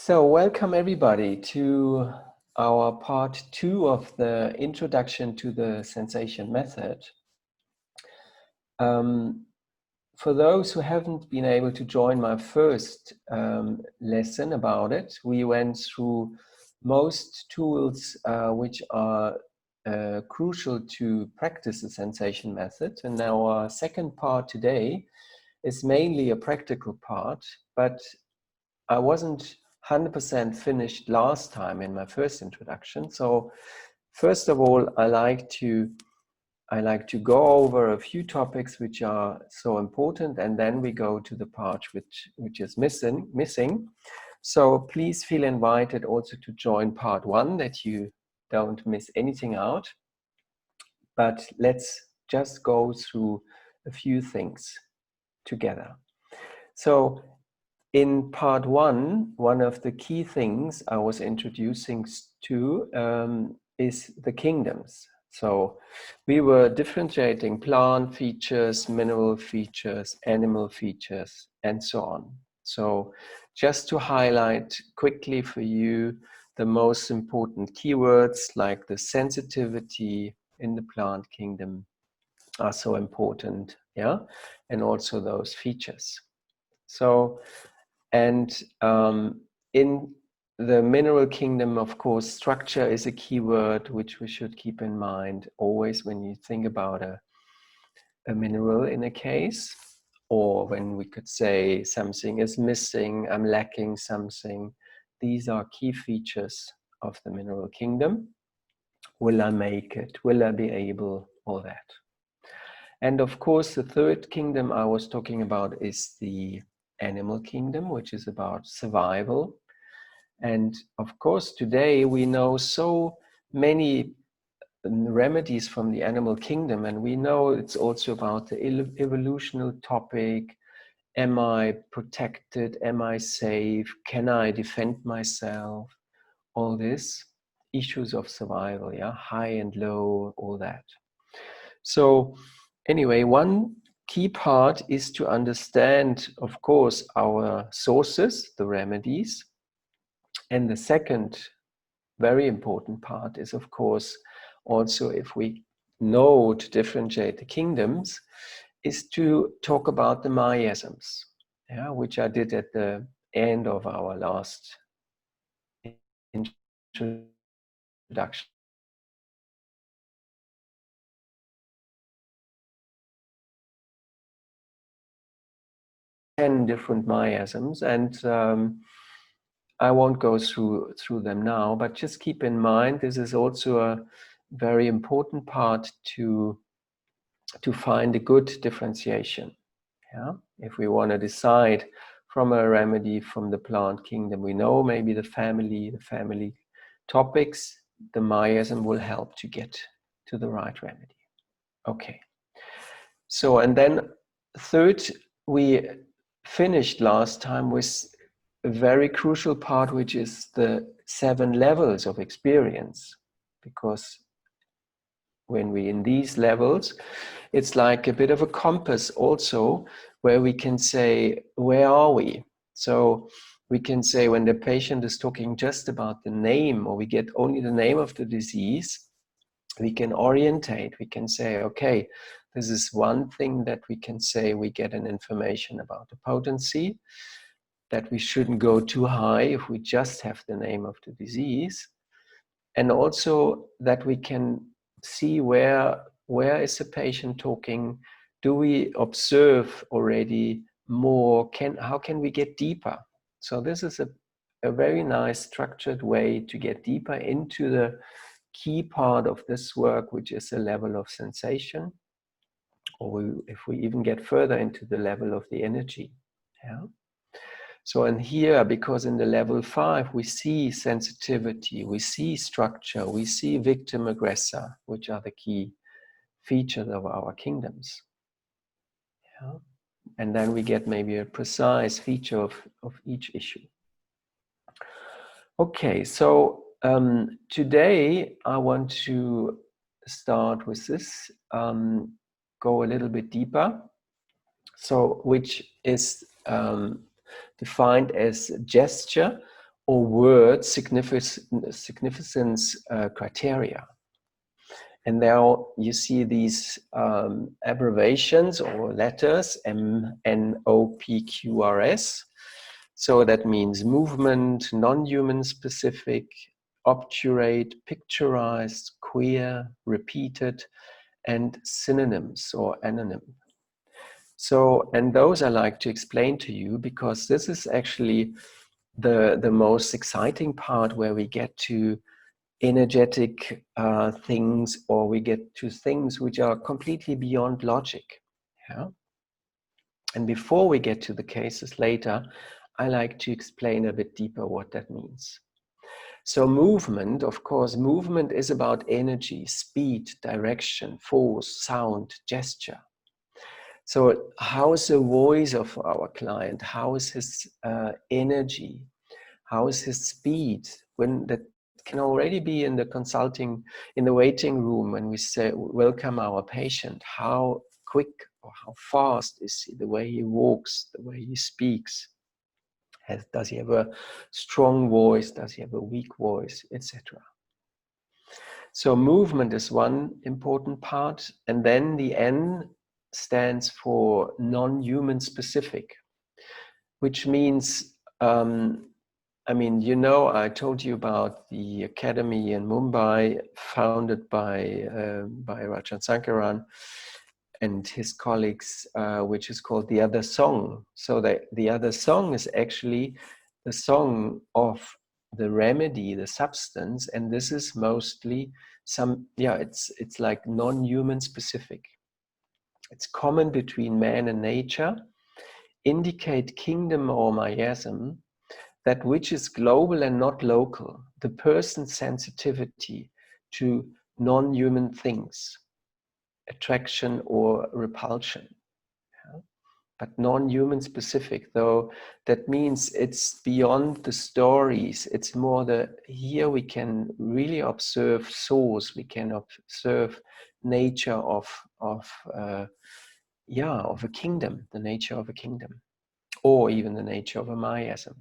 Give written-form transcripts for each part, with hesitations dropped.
So welcome everybody to our part 2 of the introduction to the sensation method. For those who haven't been able to join my first lesson about it, we went through most tools which are crucial to practice the sensation method. And our second part today is mainly a practical part, but I wasn't 100% finished last time in my first introduction. So first of all, I like to go over a few topics which are so important, and then we go to the part which is missing. So please feel invited also to join part 1, that you don't miss anything out. But let's just go through a few things together. So in part 1, one of the key things I was introducing to is the kingdoms. So we were differentiating plant features, mineral features, animal features, and so on. So just to highlight quickly for you the most important keywords, like the sensitivity in the plant kingdom are so important, yeah, and also those features. So, and in the mineral kingdom, of course, structure is a keyword which we should keep in mind always when you think about a mineral in a case, or when we could say something is missing, I'm lacking something. These are key features of the mineral kingdom. Will I make it? Will I be able? All that. And of course, the third kingdom I was talking about is the animal kingdom, which is about survival. And of course, today we know so many remedies from the animal kingdom, and we know it's also about the evolutional topic. Am I protected? Am I safe? Can I defend myself? All this issues of survival, yeah, high and low, all that. So anyway, one key part is to understand, of course, our sources, the remedies. And the second very important part is, of course, also, if we know to differentiate the kingdoms, is to talk about the miasms, yeah, which I did at the end of our last introduction. 10 different miasms, and I won't go through them now, but just keep in mind this is also a very important part to find a good differentiation. Yeah, if we want to decide from a remedy from the plant kingdom, we know maybe the family topics, the miasm will help to get to the right remedy. Okay. So, and then third, we finished last time with a very crucial part, which is the 7 levels of experience. Because when we in these levels, it's like a bit of a compass also, where we can say, where are we? So we can say when the patient is talking just about the name, or we get only the name of the disease, we can orientate, we can say, okay, this is one thing that we can say, we get an information about the potency, that we shouldn't go too high if we just have the name of the disease. And also that we can see where is the patient talking, do we observe already more, how can we get deeper? So this is a very nice structured way to get deeper into the key part of this work, which is a level of sensation, or if we even get further into the level of the energy. Yeah. So, and here, because in the level 5, we see sensitivity, we see structure, we see victim aggressor, which are the key features of our kingdoms. Yeah. And then we get maybe a precise feature of each issue. Okay, so today I want to start with this, go a little bit deeper. So, which is defined as gesture, or word significance criteria. And now you see these abbreviations or letters, M, N, O, P, Q, R, S. So that means movement, non-human specific, obturate, picturized, queer, repeated, and synonyms or anonym. So, and those I like to explain to you because this is actually the most exciting part where we get to energetic things, or we get to things which are completely beyond logic. Yeah? And before we get to the cases later, I like to explain a bit deeper what that means. So movement, of course, movement is about energy, speed, direction, force, sound, gesture. So how is the voice of our client? How is his energy? How is his speed? When that can already be in the consulting, in the waiting room, when we say welcome our patient, how quick or how fast is he, the way he walks, the way he speaks. Does he have a strong voice? Does he have a weak voice, etc.? So movement is one important part. And then the N stands for non-human specific, which means, I mean, you know, I told you about the academy in Mumbai, founded by Rajan Sankaran and his colleagues, which is called The Other Song. So the Other Song is actually the song of the remedy, the substance, and this is mostly it's like non-human specific. It's common between man and nature, indicate kingdom or miasm, that which is global and not local, the person's sensitivity to non-human things, attraction or repulsion. Yeah? But non-human specific, though, that means it's beyond the stories. It's more here we can really observe source, we can observe nature of a kingdom, the nature of a kingdom, or even the nature of a miasm.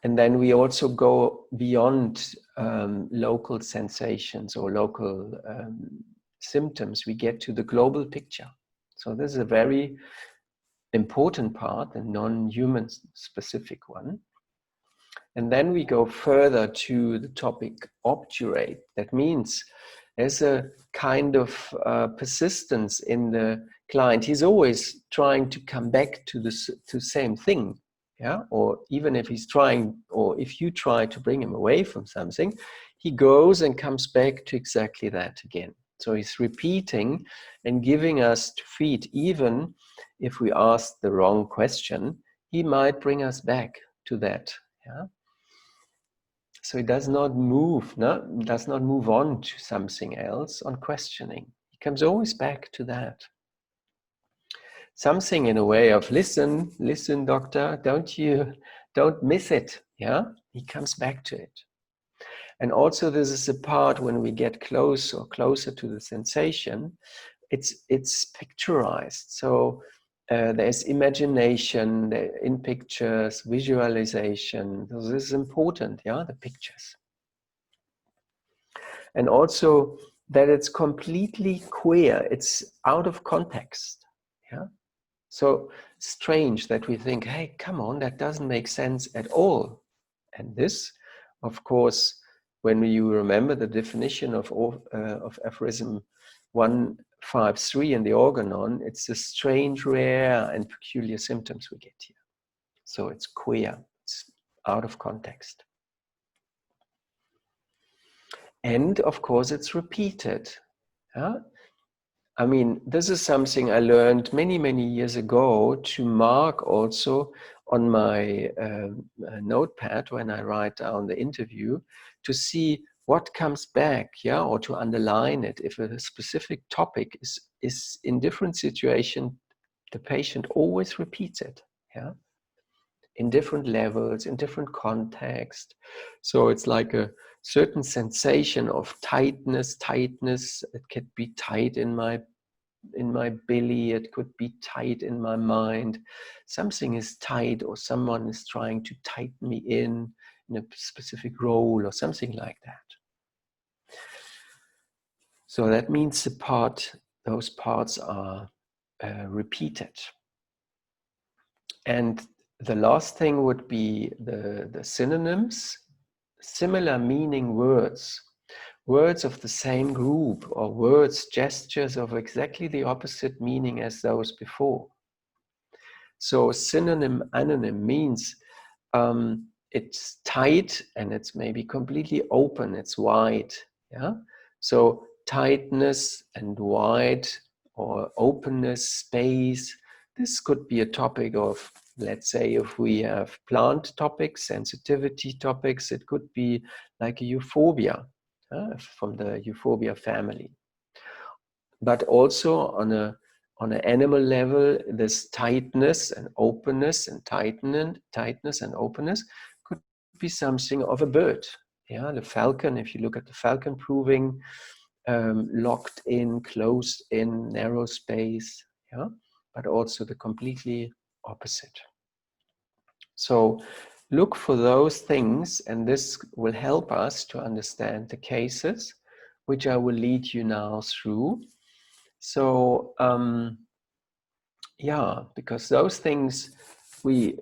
And then we also go beyond local sensations or local symptoms. We get to the global picture. So this is a very important part, the non-human specific one. And then we go further to the topic obdurate. That means there's a kind of persistence in the client. He's always trying to come back to the same thing. Yeah, or even if he's trying, or if you try to bring him away from something, he goes and comes back to exactly that again. So he's repeating and giving us to feed. Even if we ask the wrong question, he might bring us back to that. Yeah. So he does not move on to something else on questioning. He comes always back to that. Something in a way of listen, doctor, don't miss it. Yeah, he comes back to it. And also this is a part when we get closer to the sensation, it's picturized. So there's imagination in pictures, visualization. So this is important, yeah, the pictures. And also that it's completely queer, it's out of context, yeah. So strange that we think, hey, come on, that doesn't make sense at all. And this, of course, when you remember the definition of aphorism 153 in the organon, it's the strange, rare, and peculiar symptoms we get here. So it's queer, it's out of context. And of course, it's repeated. Yeah? I mean, this is something I learned many, many years ago to mark also on my notepad when I write down the interview to see what comes back, yeah, or to underline it. If a specific topic is in different situation, the patient always repeats it, yeah, in different levels, in different context. So it's like a certain sensation of tightness. It can be tight in my in my belly, it could be tight in my mind. Something is tight, or someone is trying to tighten me in a specific role or something like that. So that means those parts are repeated. And the last thing would be the synonyms, similar meaning words. Words of the same group, or words, gestures of exactly the opposite meaning as those before. So synonym, anonym means it's tight and it's maybe completely open, it's wide. Yeah. So tightness and wide, or openness, space. This could be a topic of, let's say, if we have plant topics, sensitivity topics, it could be like a euphorbia, from the euphorbia family. But also on an animal level, this tightness and openness and tightness and openness could be something of a bird. Yeah, the falcon, if you look at the falcon proving, locked in, closed in, narrow space, yeah, but also the completely opposite. So look for those things, and this will help us to understand the cases, which I will lead you now through. So yeah, because those things we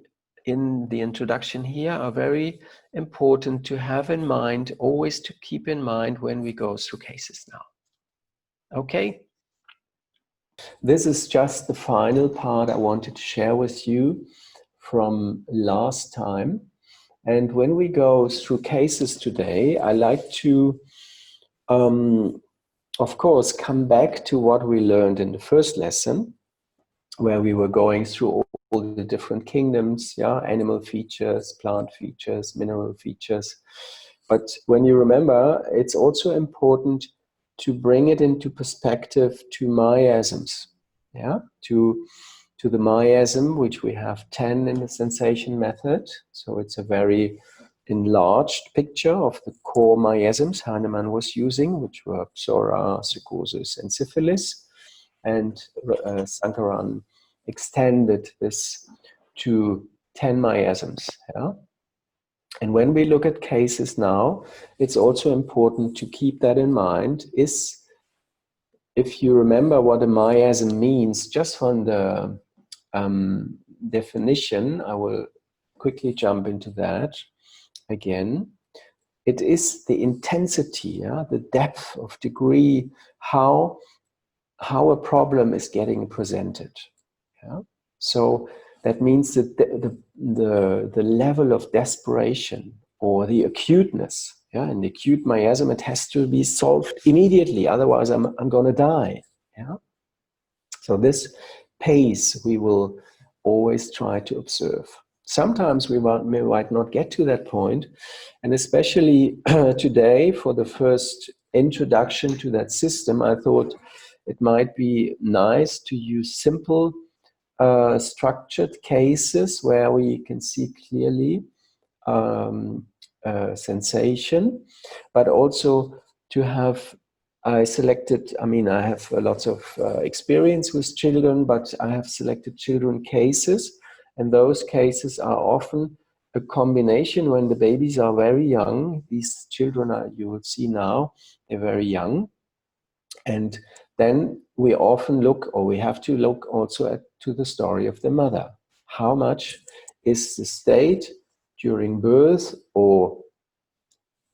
in the introduction here are very important to have in mind, always to keep in mind when we go through cases now. Okay? This is just the final part I wanted to share with you from last time. And when we go through cases today, I like to, of course, come back to what we learned in the first lesson, where we were going through all the different kingdoms, yeah, animal features, plant features, mineral features. But when you remember, it's also important to bring it into perspective to miasms, yeah, to the miasm, which we have 10 in the sensation method. So it's a very enlarged picture of the core miasms Hahnemann was using, which were psora, psychosis, and syphilis. And Sankaran extended this to 10 miasms. Yeah? And when we look at cases now, it's also important to keep that in mind. If you remember what a miasm means, just from the definition, I will quickly jump into that again. It is the intensity, yeah, the depth of degree, how a problem is getting presented. Yeah? So that means that the level of desperation or the acuteness, yeah, in the acute miasm, it has to be solved immediately, otherwise I'm going to die. Yeah. So this pace we will always try to observe. Sometimes we might not get to that point, and especially today, for the first introduction to that system, I thought it might be nice to use simple structured cases where we can see clearly sensation, but also to have, I have lots of experience with children, but I have selected children cases, and those cases are often a combination when the babies are very young. These children you will see now, they're very young. And then we often look, or we have to look also to the story of the mother. How much is the state during birth or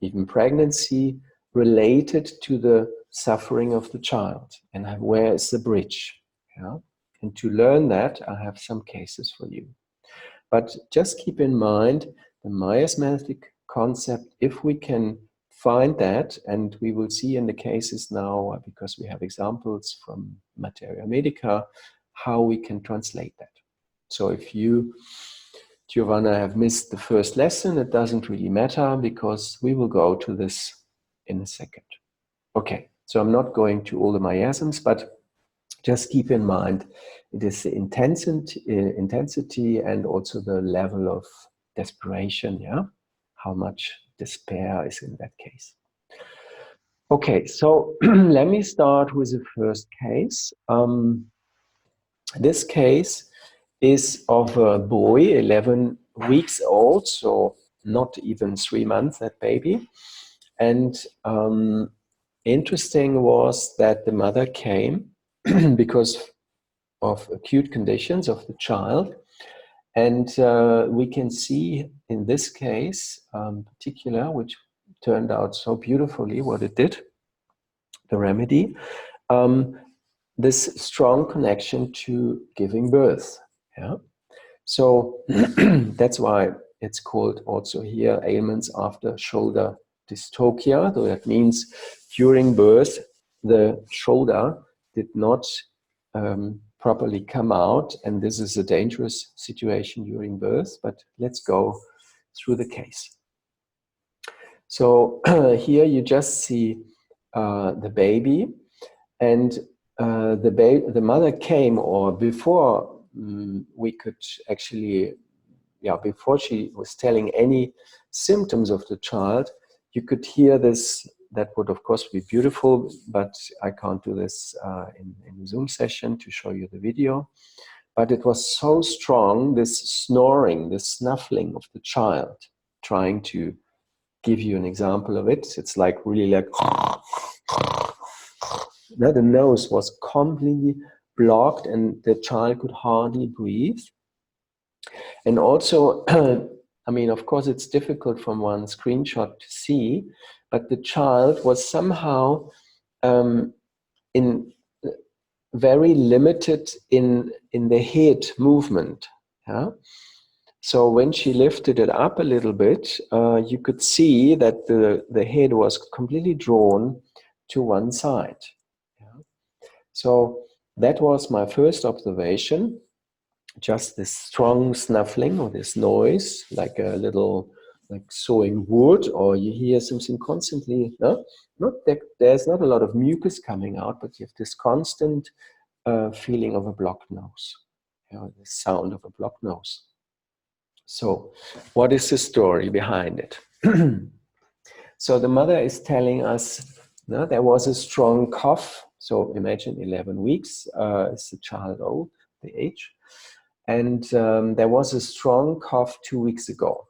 even pregnancy related to the suffering of the child? And where is the bridge? Yeah? And to learn that, I have some cases for you. But just keep in mind the miasmatic concept, if we can find that, and we will see in the cases now, because we have examples from Materia Medica, how we can translate that. So if you, Giovanna, have missed the first lesson, it doesn't really matter, because we will go to this in a second. Okay, so I'm not going to all the miasms, but just keep in mind, it is the intensity and also the level of desperation, yeah? How much despair is in that case. Okay, so let me start with the first case. This case is of a boy, 11 weeks old, so not even 3 months, that baby. And interesting was that the mother came because of acute conditions of the child. And we can see in this case, particular, which turned out so beautifully what it did, the remedy, this strong connection to giving birth. Yeah. So that's why it's called also here ailments after shoulder dystocia. So that means during birth, the shoulder did not properly come out, and this is a dangerous situation during birth. But let's go through the case. So here you just see the baby, and the mother came, or before we could actually, before she was telling any symptoms of the child, you could hear this. That would of course be beautiful, but I can't do this in a Zoom session to show you the video. But it was so strong, this snoring, this snuffling of the child, trying to give you an example of it. It's like really like, the nose was completely blocked and the child could hardly breathe. And also, I mean, of course, it's difficult from one screenshot to see, but the child was somehow in very limited in the head movement. Yeah? So when she lifted it up a little bit, you could see that the head was completely drawn to one side. Yeah? So that was my first observation. Just this strong snuffling or this noise, like a little, like sawing wood, or you hear something constantly. No? Not that there's not a lot of mucus coming out, but you have this constant feeling of a blocked nose, the sound of a blocked nose. So, what is the story behind it? So the mother is telling us there was a strong cough. So imagine 11 weeks is the child old, the age. And there was a strong cough 2 weeks ago.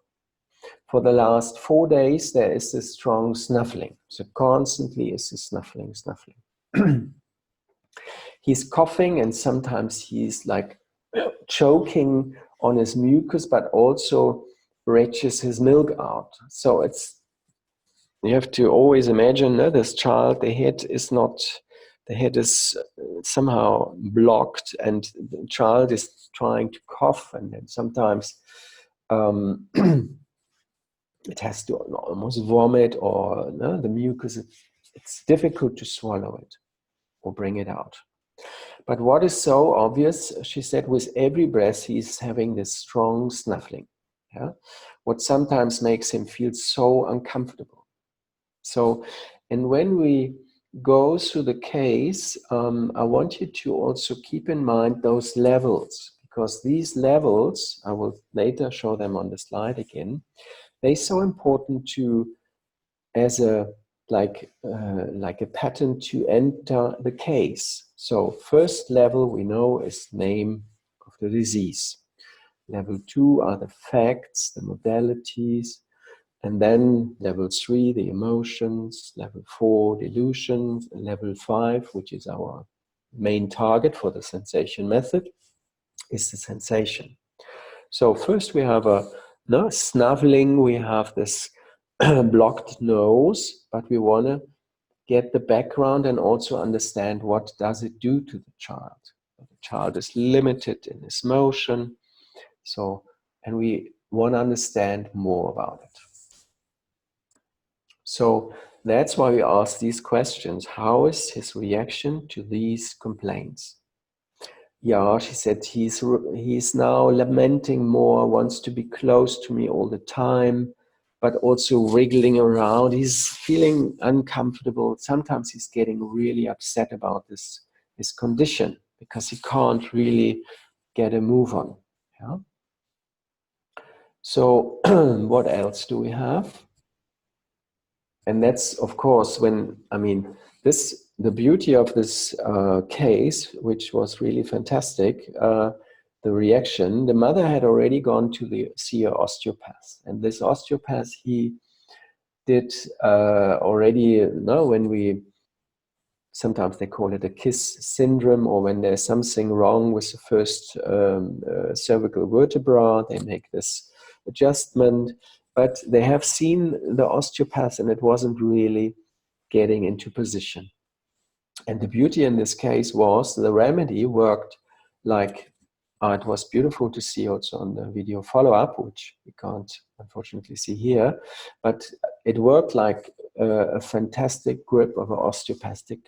For the last 4 days, there is this strong snuffling. So constantly is this snuffling. He's coughing, and sometimes he's like choking on his mucus, but also retches his milk out. So you have to always imagine this child, the head is somehow blocked, and the child is trying to cough, and then sometimes it has to almost vomit, or the mucus, it's difficult to swallow it or bring it out. But what is so obvious, she said, with every breath he's having this strong snuffling. Yeah? What sometimes makes him feel so uncomfortable. So, and when we go through the case, I want you to also keep in mind those levels, because these levels, I will later show them on the slide again, they're so important to, as a like a pattern to enter the case. So first level we know is name of the disease. Level 2 are the facts, the modalities, and then level 3, the emotions, level 4, delusions, and level 5, which is our main target for the sensation method, is the sensation. So first we have a snuffling, we have this blocked nose, but we want to get the background and also understand what does it do to the child. The child is limited in his motion, and we want to understand more about it. So that's why we ask these questions. How is his reaction to these complaints? Yeah, she said he's now lamenting more, wants to be close to me all the time, but also wriggling around. He's feeling uncomfortable. Sometimes he's getting really upset about his condition because he can't really get a move on. Yeah. So what else do we have? And that's, of course, when, I mean, the beauty of this case, which was really fantastic, the reaction, the mother had already gone to see an osteopath. And this osteopath, he did already, when we, sometimes they call it a KISS syndrome, or when there's something wrong with the first cervical vertebra, they make this adjustment. But they have seen the osteopath and it wasn't really getting into position. And the beauty in this case was the remedy worked like, it was beautiful to see also on the video follow-up, which we can't unfortunately see here, but it worked like a fantastic grip of an osteopathic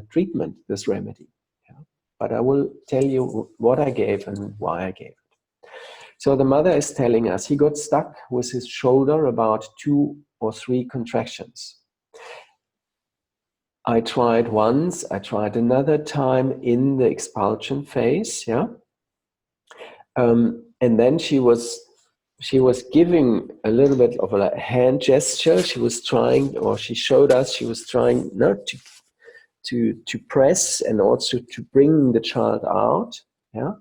treatment, this remedy. Yeah. But I will tell you what I gave and why I gave it. So the mother is telling us he got stuck with his shoulder about 2 or 3 contractions. I tried once, I tried another time in the expulsion phase, yeah. And then she was giving a little bit of a hand gesture. She was trying, or she showed us, she was trying not to press and also to bring the child out. Yeah.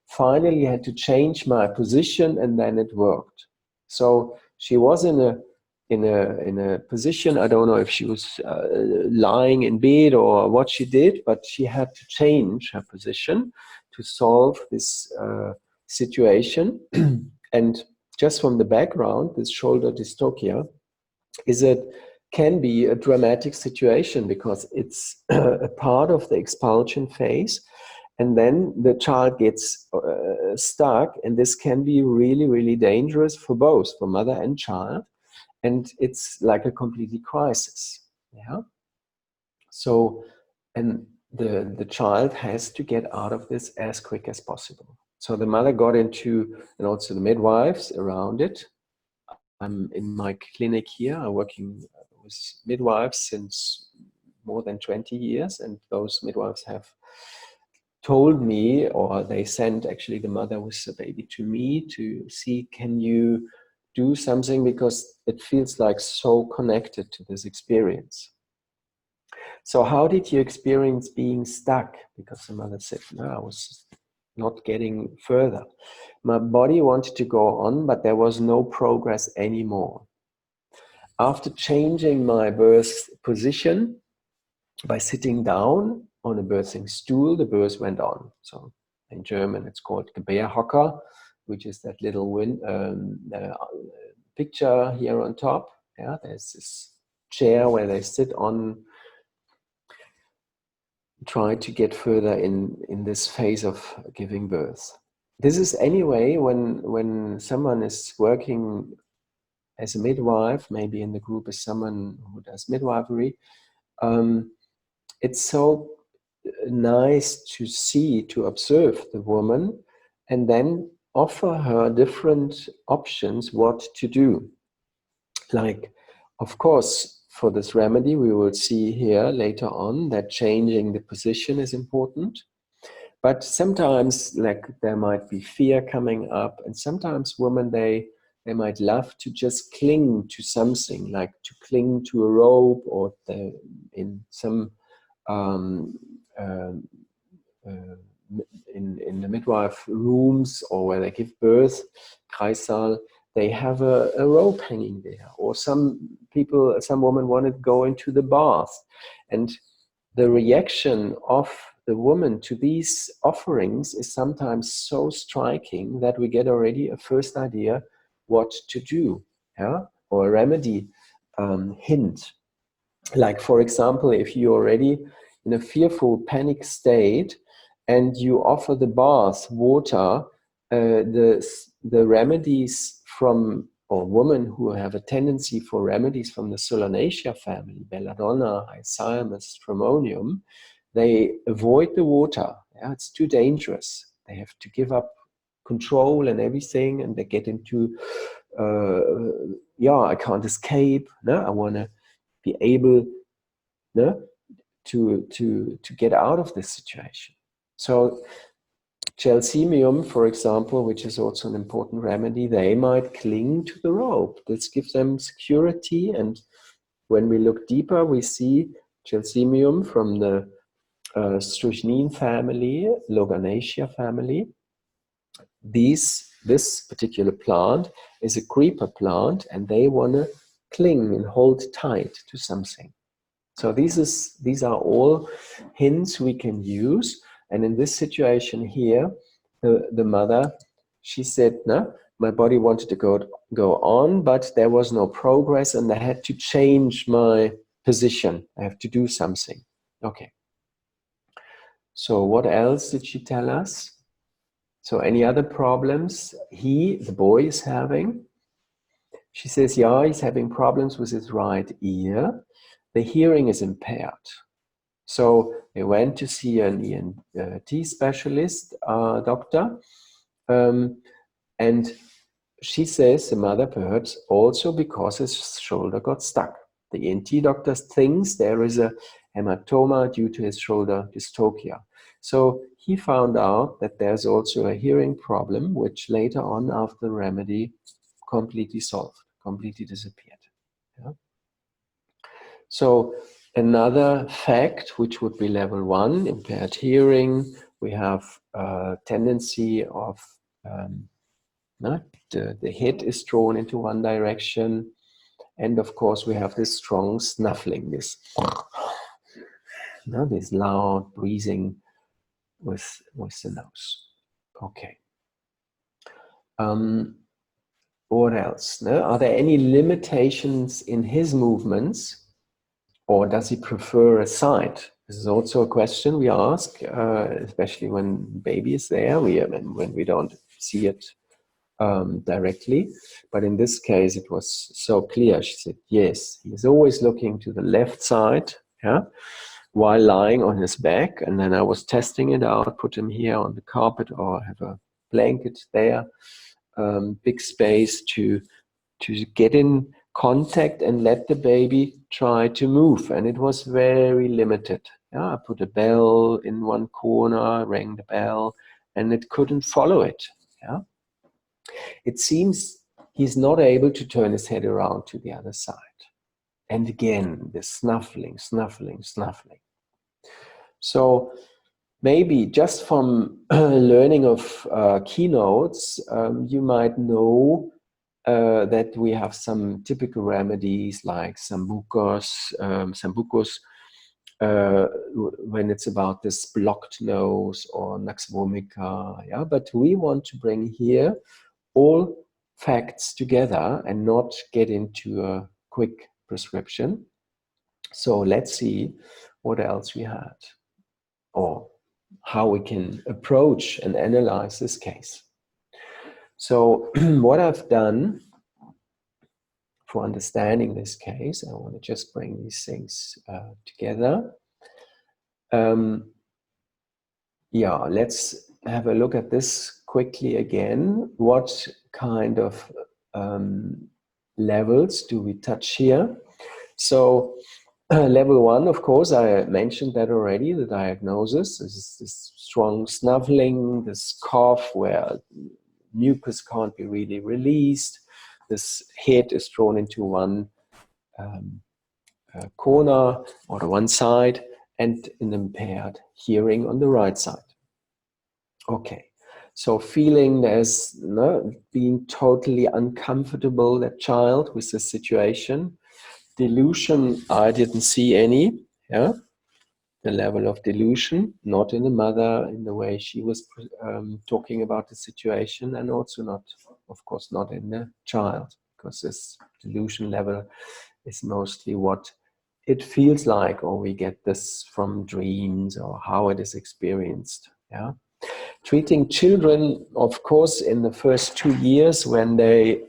Finally, I had to change my position, and then it worked. So she was in a position. I don't know if she was lying in bed or what she did, but she had to change her position to solve this situation. And just from the background, this shoulder dystocia can be a dramatic situation because it's a part of the expulsion phase, and then the child gets stuck, and this can be really, really dangerous for both, for mother and child, and it's like a completely crisis. Yeah. So, and the child has to get out of this as quick as possible. So the mother got into, and also the midwives around it. I'm in my clinic here. I'm working with midwives since more than 20 years, and those midwives have told me, or they sent actually the mother with the baby to me to see, can you do something, because it feels like so connected to this experience. So how did you experience being stuck? Because the mother said, no, I was not getting further. My body wanted to go on, but there was no progress anymore. After changing my birth position by sitting down on a birthing stool, the birth went on. So in German, it's called Gebärhocker, which is that little picture here on top. Yeah, there's this chair where they sit on, try to get further in this phase of giving birth. This is anyway when someone is working as a midwife, maybe in the group is someone who does midwifery. It's so nice to see, to observe the woman, and then offer her different options what to do. Like, of course, for this remedy, we will see here later on that changing the position is important. But sometimes, like, there might be fear coming up, and sometimes women, they might love to just cling to something, like to cling to a rope, or in some in the midwife rooms, or where they give birth, Kreissaal, they have a rope hanging there. Or some women want to go into the bath. And the reaction of the woman to these offerings is sometimes so striking that we get already a first idea what to do, yeah? Or a remedy hint. Like, for example, if you're already in a fearful, panic state and you offer the bath water, the remedies from, or women who have a tendency for remedies from the Solanaceae family, belladonna, hyoscyamus, stramonium, they avoid the water. Yeah, it's too dangerous. They have to give up control and everything, and they get into, I can't escape. No, I want to be able, no, to get out of this situation. So chalcemium, for example, which is also an important remedy, they might cling to the rope. This gives them security, and when we look deeper, we see Gelsemium from the Strychnine family, Loganacea family. This particular plant is a creeper plant, and they want to cling and hold tight to something. So these are all hints we can use. And in this situation here, the mother, she said, no, my body wanted to go on, but there was no progress, and I had to change my position. I have to do something. Okay. So what else did she tell us? So any other problems the boy is having? She says, yeah, he's having problems with his right ear. The hearing is impaired. So they went to see an ENT specialist, doctor, and she says, the mother, perhaps also because his shoulder got stuck. The ENT doctor thinks there is a hematoma due to his shoulder dystocia. So he found out that there's also a hearing problem, which later on, after remedy, completely solved, completely disappeared. Yeah? So another fact, which would be level 1, impaired hearing, we have a tendency of the head is drawn into one direction, and of course we have this strong snuffling, this loud breathing with the nose. Okay. What else? No? Are there any limitations in his movements, or does he prefer a side? This is also a question we ask, especially when baby is there, when we don't see it directly. But in this case, it was so clear. She said, yes, he's always looking to the left side, yeah, while lying on his back. And then I was testing it out, put him here on the carpet or have a blanket there, big space to get in contact and let the baby try to move. And it was very limited. Yeah, I put a bell in one corner, rang the bell, and it couldn't follow it. Yeah. It seems he's not able to turn his head around to the other side. And again, the snuffling. So maybe just from learning of keynotes, you might know that we have some typical remedies like sambucus, when it's about this blocked nose, or nux vomica. Yeah, but we want to bring here all facts together and not get into a quick prescription. So let's see what else we had, or how we can approach and analyze this case. So what I've done for understanding this case, I want to just bring these things together. Yeah, let's have a look at this quickly again. What kind of levels do we touch here? So level 1, of course, I mentioned that already, the diagnosis. This is this strong snuffling, this cough where mucus can't be really released. This head is drawn into one corner or to one side, and an impaired hearing on the right side. Okay, so feeling there's being totally uncomfortable, that child, with the situation. Delusion, I didn't see any. Yeah, the level of delusion, not in the mother in the way she was talking about the situation, and also not, of course, not in the child, because this delusion level is mostly what it feels like, or we get this from dreams, or how it is experienced. Yeah. Treating children, of course, in the first 2 years when they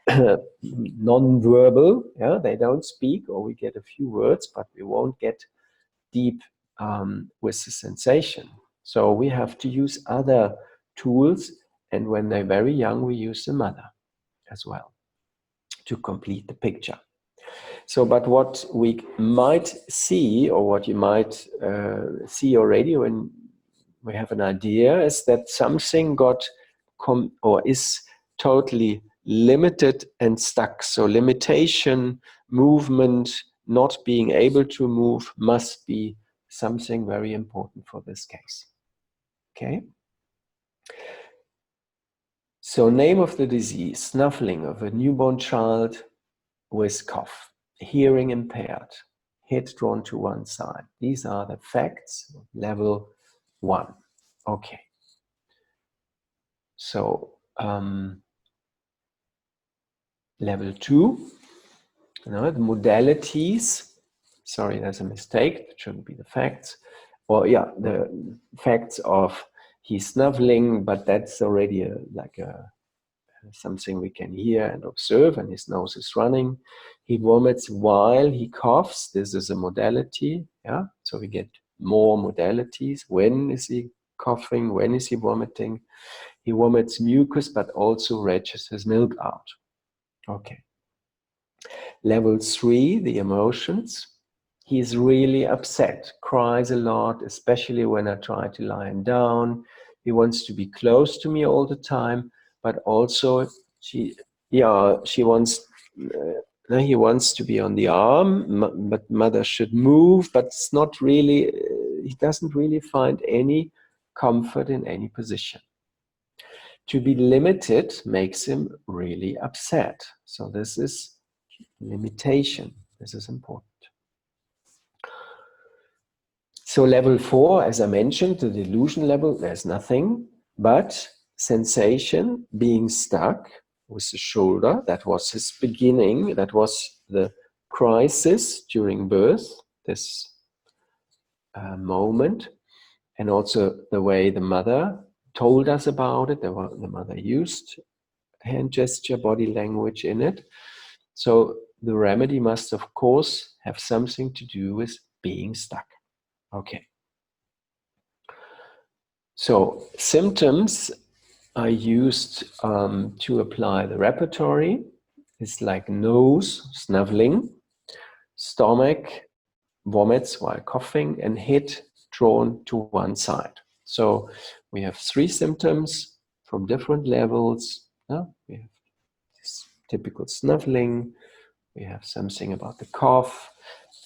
non-verbal, yeah, they don't speak, or we get a few words, but we won't get deep with the sensation. So we have to use other tools, and when they're very young, we use the mother as well to complete the picture. So, but what we might see, or what you might see already when we have an idea, is that something is totally limited and stuck. So limitation, movement, not being able to move must be something very important for this case. Okay? So name of the disease, snuffling of a newborn child with cough, hearing impaired, head drawn to one side. These are the facts, level 1. Okay. So level 2, the modalities. Sorry, there's a mistake. It shouldn't be the facts. Or yeah, the facts of he's snuffling, but that's already something we can hear and observe, and his nose is running. He vomits while he coughs. This is a modality. Yeah, so we get more modalities. When is he coughing? When is he vomiting? He vomits mucus, but also retches his milk out. Okay. Level 3, the emotions. He's really upset, cries a lot, especially when I try to lie him down. He wants to be close to me all the time, but also he wants to be on the arm, but mother should move, but it's not really, he doesn't really find any comfort in any position. To be limited makes him really upset. So this is limitation. This is important. So level 4, as I mentioned, the delusion level, there's nothing but sensation, being stuck with the shoulder. That was his beginning. That was the crisis during birth, this moment. And also the way the mother told us about it. The mother used hand gesture, body language in it. So the remedy must, of course, have something to do with being stuck. Okay. So symptoms are used to apply the repertory. It's like nose, snuffling, stomach, vomits while coughing, and head drawn to one side. So we have 3 symptoms from different levels. We have this typical snuffling, we have something about the cough,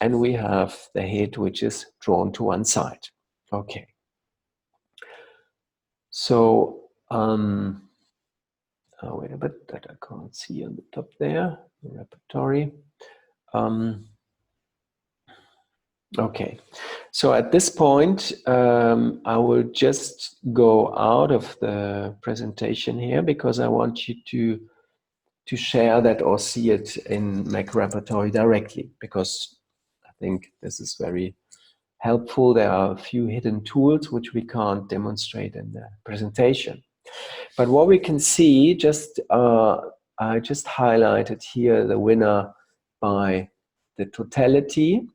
and we have the head which is drawn to one side. Okay. So, wait a bit, that I can't see on the top there, the repertory. Okay, so at this point, I will just go out of the presentation here because I want you to share that or see it in Mac repertory directly, because I think this is very helpful. There are a few hidden tools which we can't demonstrate in the presentation. But what we can see, I just highlighted here the winner by the totality,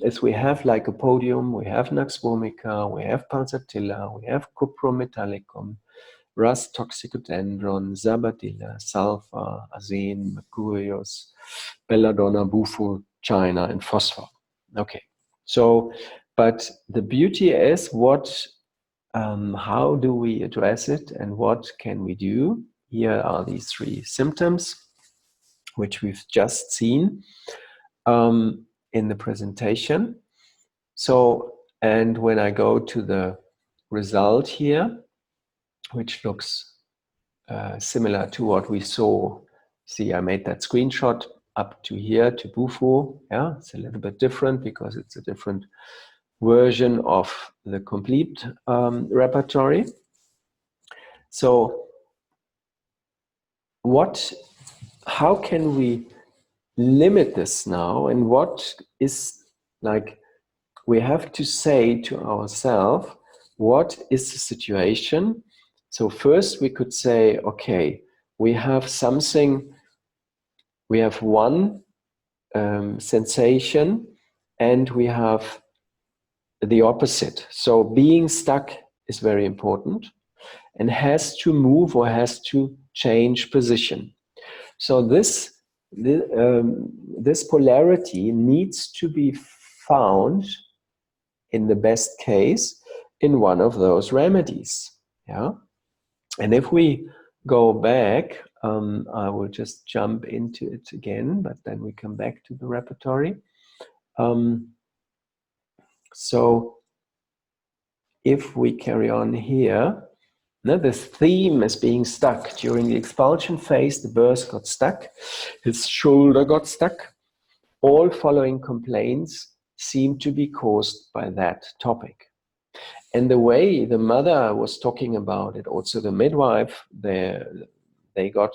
is we have Lycopodium, we have Nux vomica, we have Pulsatilla, we have Cuprum metallicum, Rust toxicodendron, Zabardilla, Sulfur, Azene, Mercurius, Belladonna, Bufo, China, and Phosphor. Okay, so, but the beauty is how do we address it and what can we do? Here are these 3 symptoms, which we've just seen in the presentation. So, and when I go to the result here, which looks similar to what we saw, see, I made that screenshot up to here to Bufo. Yeah, it's a little bit different because it's a different version of the complete repertory. So how can we limit this now, and what is, we have to say to ourselves, what is the situation? So first we could say, okay, we have one sensation and we have the opposite. So being stuck is very important and has to move or has to change position. So this polarity needs to be found, in the best case, in one of those remedies. Yeah, and if we go back, I will just jump into it again, but then we come back to the repertory. So if we carry on here, now the theme is being stuck. During the expulsion phase, the birth got stuck, his shoulder got stuck. All following complaints seem to be caused by that topic. And the way the mother was talking about it, also the midwife, they got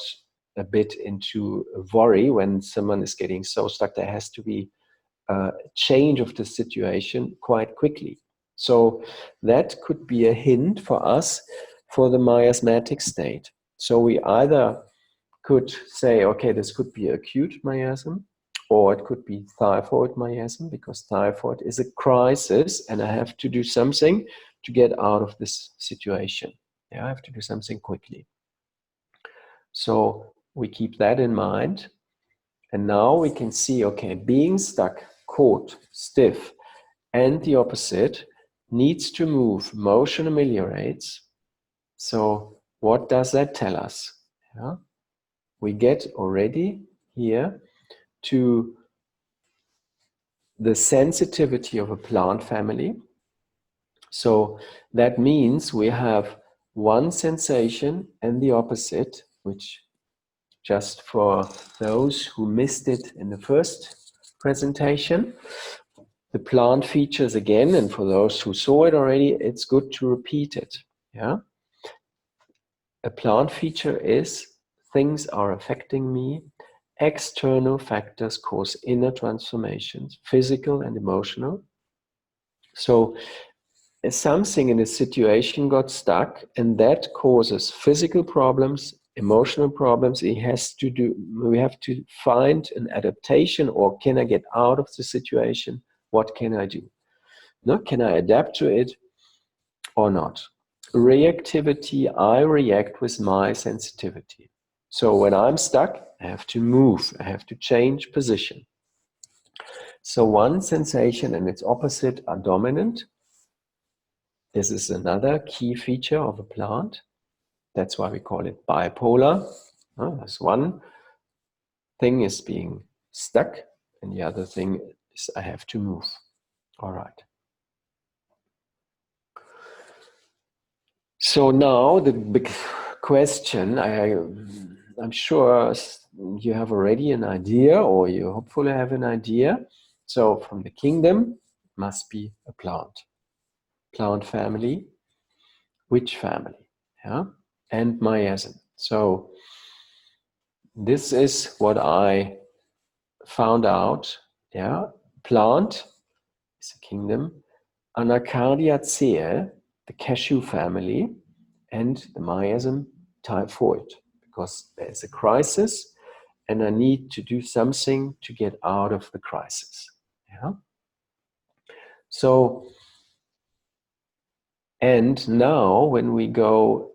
a bit into worry when someone is getting so stuck. There has to be a change of the situation quite quickly. So that could be a hint for us for the miasmatic state. So we either could say, okay, this could be acute miasm, or it could be typhoid miasm, because typhoid is a crisis and I have to do something to get out of this situation. Yeah, I have to do something quickly. So we keep that in mind. And now we can see, okay, being stuck, caught, stiff, and the opposite needs to move. Motion ameliorates. So what does that tell us? Yeah? We get already here to the sensitivity of a plant family. So that means we have one sensation and the opposite, which, just for those who missed it in the first presentation, the plant features again, and for those who saw it already, it's good to repeat it. Yeah. A plant feature is things are affecting me. External factors cause inner transformations, physical and emotional. So something in a situation got stuck, and that causes physical problems, emotional problems. We have to find an adaptation, or can I get out of the situation? What can I do? No, can I adapt to it or not? Reactivity, I react with my sensitivity. So when I'm stuck, I have to move, I have to change position. So one sensation and its opposite are dominant. This is another key feature of a plant. That's why we call it bipolar. There's one thing is being stuck, and the other thing is I have to move. All right. So now the big question, I'm sure you have already an idea, or you hopefully have an idea. So from the kingdom must be a plant family. Which family? Yeah, and miasm. So this is what I found out. Yeah, plant is a kingdom. Anacardiaceae, the cashew family, and the miasm typhoid, because there's a crisis and I need to do something to get out of the crisis. Yeah. So, and now when we go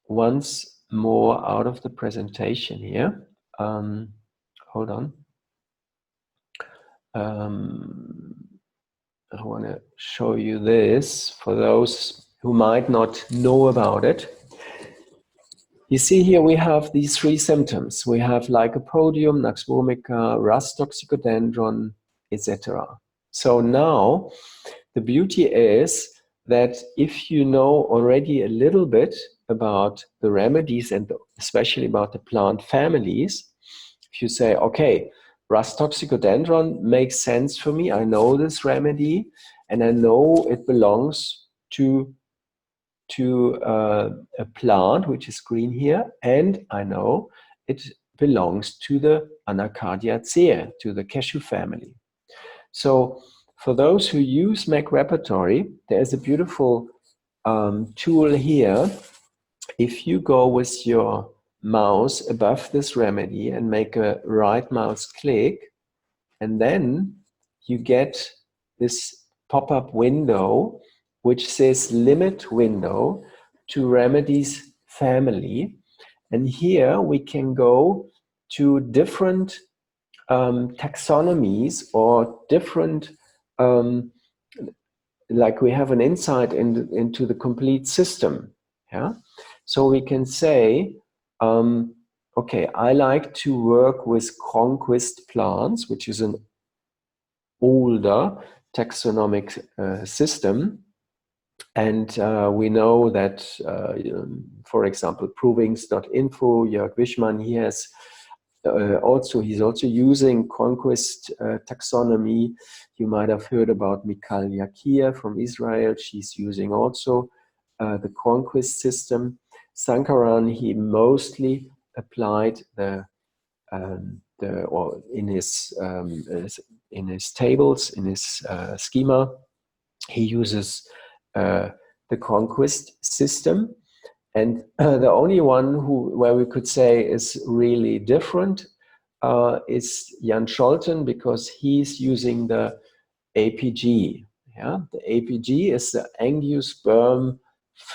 once more out of the presentation here, hold on. I want to show you this for those who might not know about it. You see here we have these three symptoms. We have Lycopodium, Nux vomica, Rust toxicodendron, etc. So now the beauty is that if you know already a little bit about the remedies and especially about the plant families, if you say, okay, Rust toxicodendron makes sense for me, I know this remedy, and I know it belongs to a plant which is green here, and I know it belongs to the Anacardiaceae, to the cashew family. So for those who use Mac Repertory, there's a beautiful tool here. If you go with your mouse above this remedy and make a right mouse click, and then you get this pop-up window which says limit window to remedies family. And here we can go to different taxonomies or different, like we have an insight into the complete system. Yeah. So we can say, okay, I like to work with Cronquist plants, which is an older taxonomic system. And we know that, for example, provings.info, Jörg Wischmann, he's also using conquest taxonomy. You might have heard about Mikal Yakir from Israel. She's using also the conquest system. Sankaran, he mostly applied or in his tables, in his schema, he uses the conquest system. And the only one where we could say is really different is Jan Scholten, because he's using the APG. Yeah, the APG is the angiosperm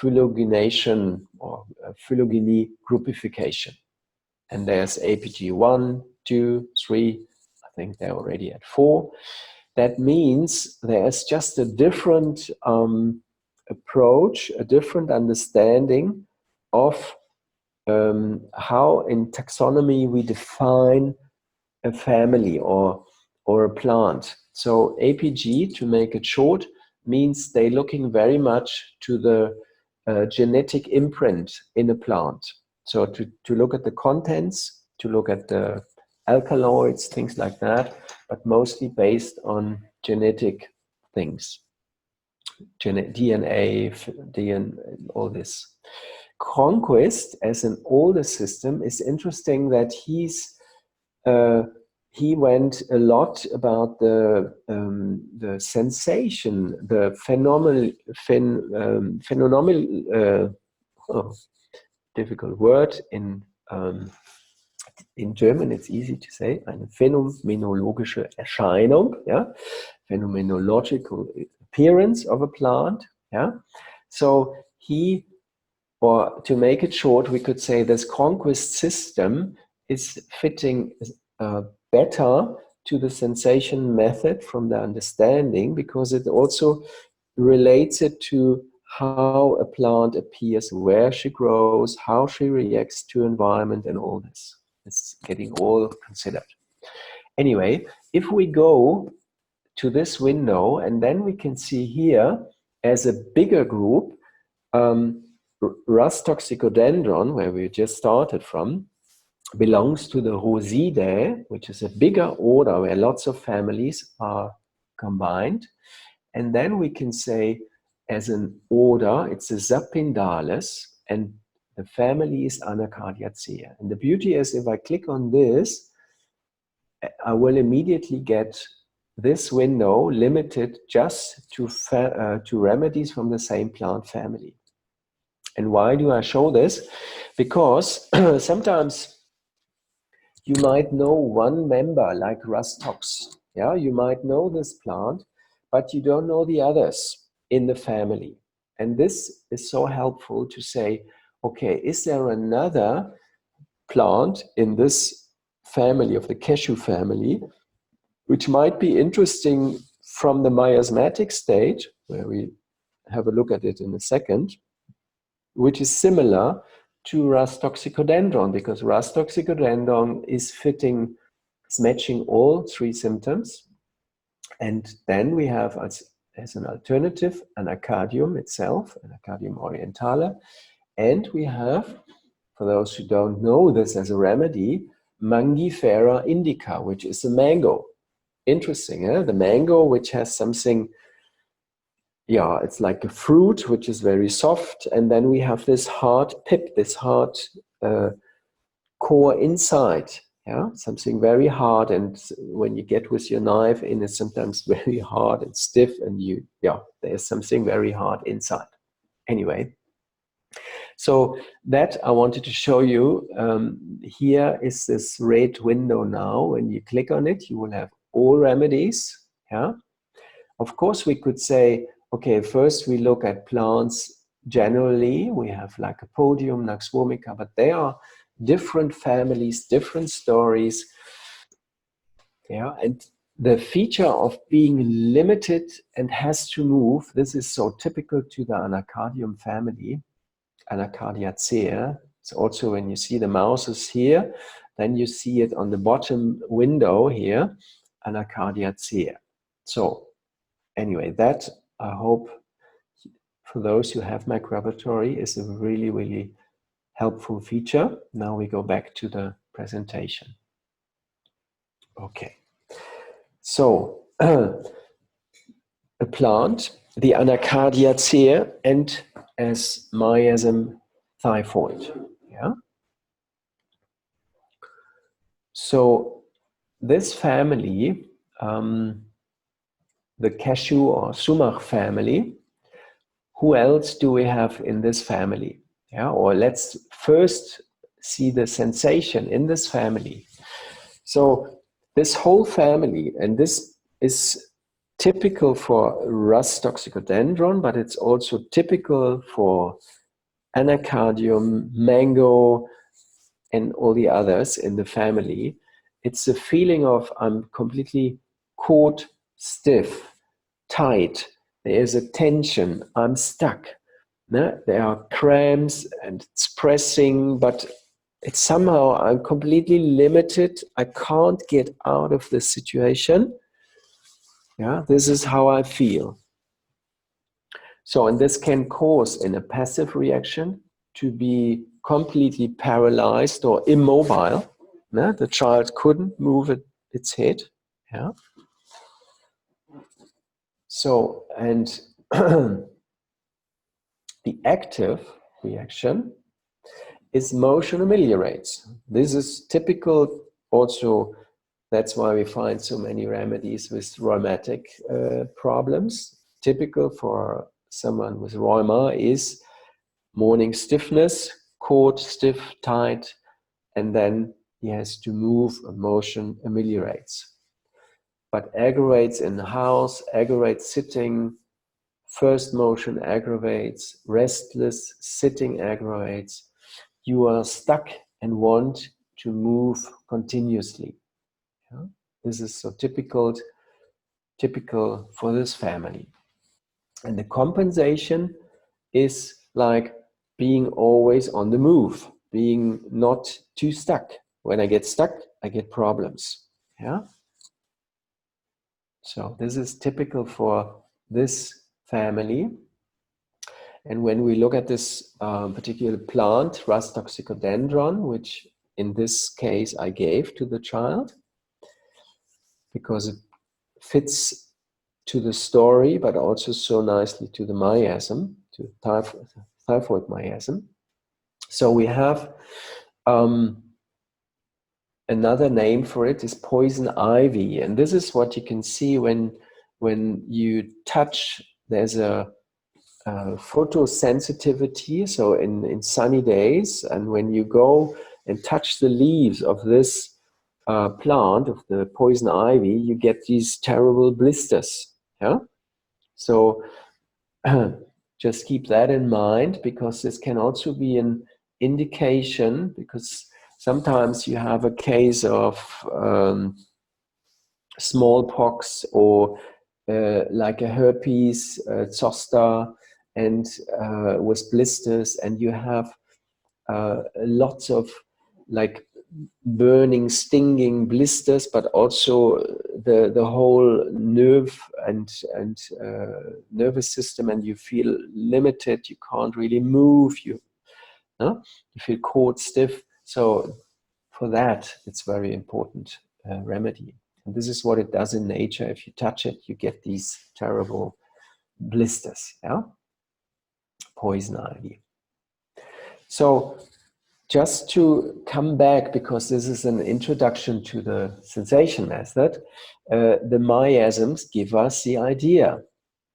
phylogenation or phylogeny groupification. And there's APG 1, 2, 3, I think they're already at 4. That means there's just a different approach, a different understanding of how in taxonomy we define a family or a plant. So APG, to make it short, means they're looking very much to the genetic imprint in a plant. So to look at the contents, to look at the alkaloids, things like that, but mostly based on genetic things, DNA, all this. Conquest, as an older system, is interesting that he went a lot about the sensation, the phenomenal, difficult word in German, it's easy to say, eine phänomenologische Erscheinung, yeah? Phenomenological appearance of a plant. Yeah? So or to make it short, we could say this conquest system is fitting better to the sensation method from the understanding, because it also relates it to how a plant appears, where she grows, how she reacts to environment, and all this. It's getting all considered. Anyway, if we go to this window, and then we can see here as a bigger group, Rus toxicodendron, where we just started from, belongs to the Rosidae, which is a bigger order where lots of families are combined. And then we can say, as an order, it's a Sapindales, and the family is Anacardiaceae. And the beauty is, if I click on this, I will immediately get this window limited just to remedies from the same plant family. And why do I show this? Because sometimes you might know one member, like Rus tox. Yeah, you might know this plant, but you don't know the others in the family. And this is so helpful to say, okay, is there another plant in this family of the cashew family, which might be interesting from the miasmatic stage, where we have a look at it in a second, which is similar to Rus toxicodendron, because Rus toxicodendron is matching all 3 symptoms. And then we have as an alternative Anacardium itself, Anacardium orientale. And we have, for those who don't know this as a remedy, Mangifera indica, which is a mango. Interesting, eh? The mango, which has something, yeah, it's like a fruit, which is very soft. And then we have this hard pip, this hard core inside. Yeah, something very hard. And when you get with your knife in, it's sometimes very hard and stiff. And there's something very hard inside. Anyway, so that I wanted to show you. Here is this red window now. When you click on it, you will have all remedies. Yeah. Of course, we could say, okay, first we look at plants generally. We have like a podium, Nax vomica, but they are different families, different stories. Yeah, and the feature of being limited and has to move, this is so typical to the Anacardium family, Anacardiaceae. It's also when you see the mouses here, then you see it on the bottom window here, Anacardiaceae. So anyway, that I hope for those who have microbiotory is a really, really helpful feature. Now we go back to the presentation. Okay. So a plant, the Anacardiaceae, and as miasm typhoid. Yeah. So this family, the cashew or sumac family, who else do we have in this family? Yeah, or let's first see the sensation in this family. So this whole family, and this is typical for Rus toxicodendron, but it's also typical for anacardium, mango, and all the others in the family. It's a feeling of I'm completely caught, stiff, tight. There is a tension. I'm stuck. There are cramps and it's pressing, but it's somehow I'm completely limited. I can't get out of this situation. Yeah, this is how I feel. So, and this can cause in a passive reaction to be completely paralyzed or immobile. Yeah? The child couldn't move its head. Yeah. So, and the active reaction is motion ameliorates. This is typical also. That's why we find so many remedies with rheumatic problems. Typical for someone with rheuma is morning stiffness, caught, stiff, tight, and then he has to move, motion ameliorates. But aggravates in the house, aggravates sitting, first motion aggravates, restless sitting aggravates. You are stuck and want to move continuously. Yeah? This is so typical for this family. And the compensation is like being always on the move, being not too stuck. When I get stuck, I get problems. Yeah. So this is typical for this family. And when we look at this particular plant, Rus toxicodendron, which in this case I gave to the child, because it fits to the story, but also so nicely to the miasm, to typhoid miasm. So we have another name for it is poison ivy, and this is what you can see when you touch. There's a photosensitivity. So in sunny days, and when you go and touch the leaves of this plant of the poison ivy, you get these terrible blisters. Yeah. So just keep that in mind, because this can also be an indication, because sometimes you have a case of smallpox or like a herpes zoster, and with blisters, and you have lots of like burning, stinging blisters, but also the whole nerve and nervous system, and you feel limited. You can't really move. You feel caught, stiff. So for that, it's very important remedy. And this is what it does in nature. If you touch it, you get these terrible blisters. Yeah, poison ivy. So just to come back, because this is an introduction to the sensation method, the miasms give us the idea.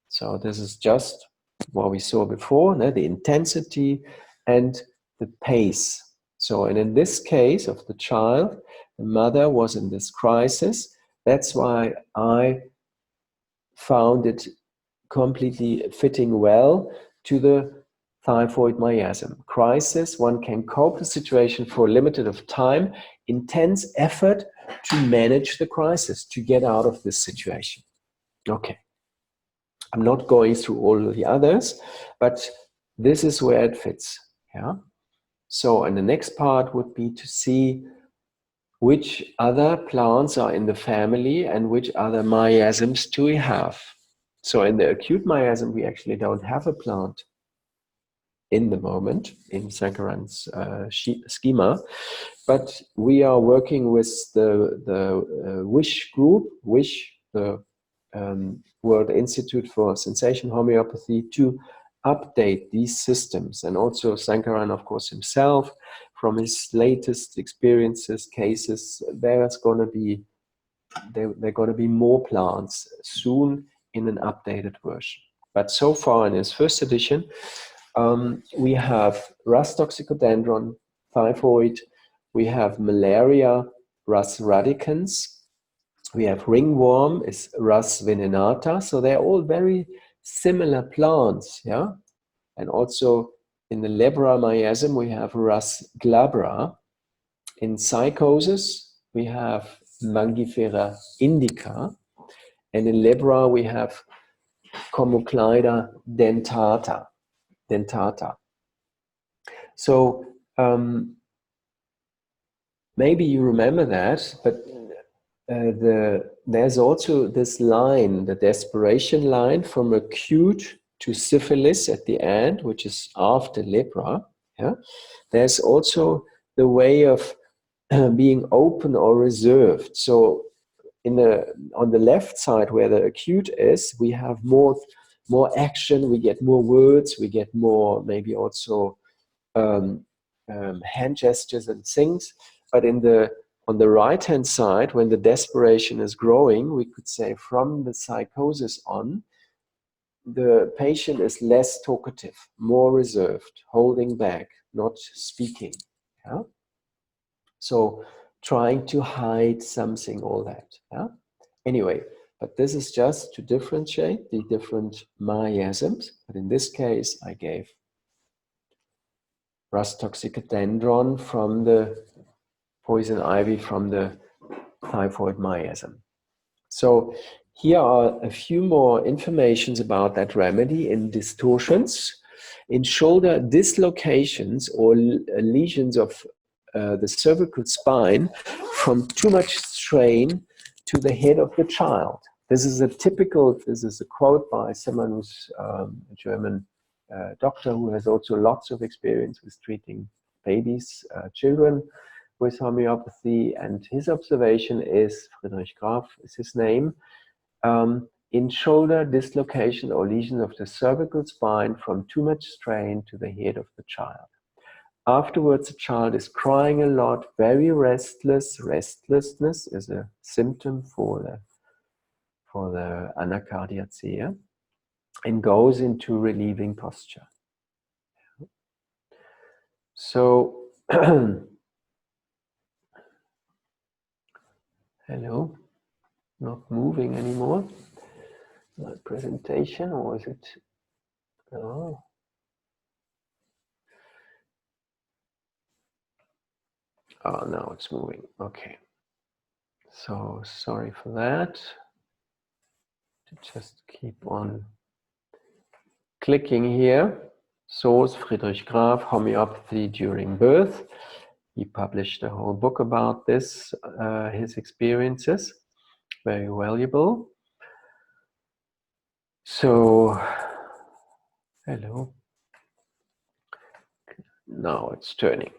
So this is just what we saw before, the intensity and the pace. So, and in this case of the child, the mother was in this crisis. That's why I found it completely fitting well to the typhoid miasm. Crisis, one can cope the situation for a limited of time, intense effort to manage the crisis, to get out of this situation. Okay. I'm not going through all the others, but this is where it fits. Yeah. So, and the next part would be to see which other plants are in the family and which other miasms do we have. So in the acute miasm, we actually don't have a plant in the moment in Sankaran's schema, but we are working with the WISH group, WISH, the World Institute for Sensation Homeopathy, to update these systems. And also Sankaran, of course, himself, from his latest experiences, cases, there's going to be there are going to be more plants soon in an updated version. But so far in his first edition, we have Rus toxicodendron, typhoid, we have malaria, Rus radicans, we have ringworm, is Rus venenata. So they're all very similar plants, yeah. And also in the lebra miasm, we have Rus glabra. In psychosis, we have Mangifera indica. And in lebra, we have Commuclida dentata. So maybe you remember that, but there's also this line, the desperation line, from acute to syphilis at the end, which is after lepra. Yeah? There's also the way of being open or reserved. So on the left side where the acute is, we have more action, we get more words, we get more maybe also hand gestures and things. But on the right hand side, when the desperation is growing, we could say from the psychosis on, the patient is less talkative, more reserved, holding back, not speaking. Yeah? So trying to hide something, all that. Yeah? Anyway, but this is just to differentiate the different miasms. But in this case, I gave Rus toxicodendron from the poison ivy from the typhoid miasm. So here are a few more informations about that remedy in distortions, in shoulder dislocations or lesions of the cervical spine from too much strain to the head of the child. This is a quote by someone who's a German doctor who has also lots of experience with treating babies, children with homeopathy, and his observation is, Friedrich Graf is his name, in shoulder dislocation or lesion of the cervical spine from too much strain to the head of the child. Afterwards, the child is crying a lot, very restless. Restlessness is a symptom for the anacardiacea, and goes into relieving posture. So, hello, not moving anymore. My presentation, or is it? Oh. Oh, now it's moving. Okay. So sorry for that. Just keep on clicking here. Source Friedrich Graf, Homeopathy During Birth. He published a whole book about this, his experiences. Very valuable. So, hello. Now it's turning.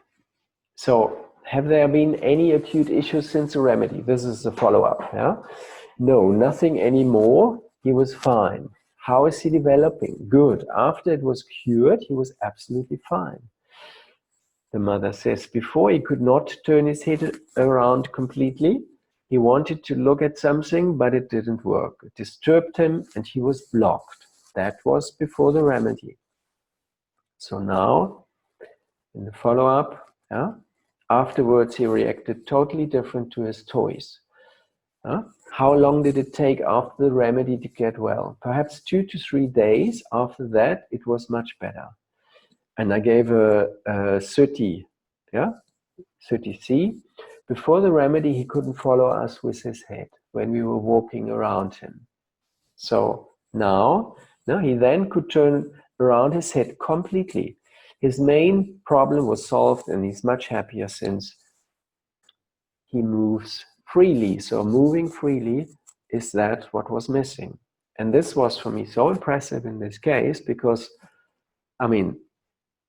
So, have there been any acute issues since the remedy? This is the follow-up. Yeah? No, nothing anymore. He was fine. How is he developing? Good. After it was cured, he was absolutely fine. The mother says, before he could not turn his head around completely. He wanted to look at something, but it didn't work. It disturbed him and he was blocked. That was before the remedy. So now, in the follow-up, yeah, afterwards he reacted totally different to his toys. How long did it take after the remedy to get well? Perhaps 2 to 3 days. After that, it was much better. And I gave a 30, yeah, 30C. Before the remedy, he couldn't follow us with his head when we were walking around him. So now he then could turn around his head completely. His main problem was solved and he's much happier since he moves freely. So moving freely is that what was missing. And this was for me so impressive in this case, because, I mean,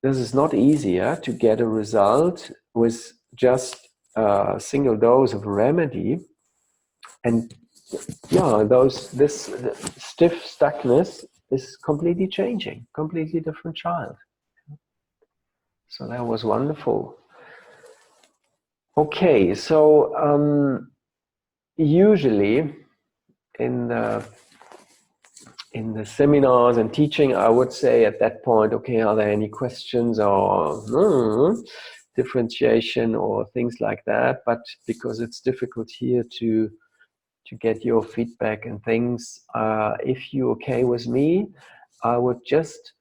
this is not easier to get a result with just a single dose of a remedy. And yeah, this stiff stuckness is completely changing, completely different child. So that was wonderful. Okay, so usually in the seminars and teaching, I would say at that point, okay, are there any questions or differentiation or things like that? But because it's difficult here to get your feedback and things, if you're okay with me, I would just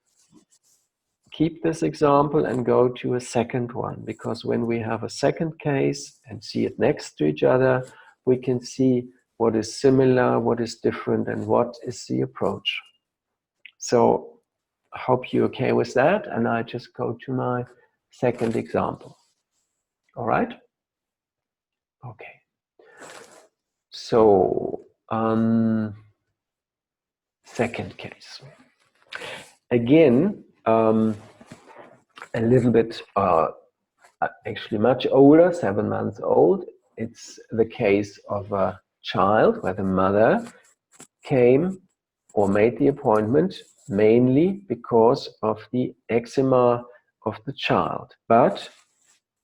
keep this example and go to a second one, because when we have a second case and see it next to each other, we can see what is similar, what is different, and what is the approach. So I hope you're okay with that, and I just go to my second example. All right? Okay. So, second case. Again, a little bit, actually much older, 7 months old. It's the case of a child where the mother came or made the appointment mainly because of the eczema of the child. But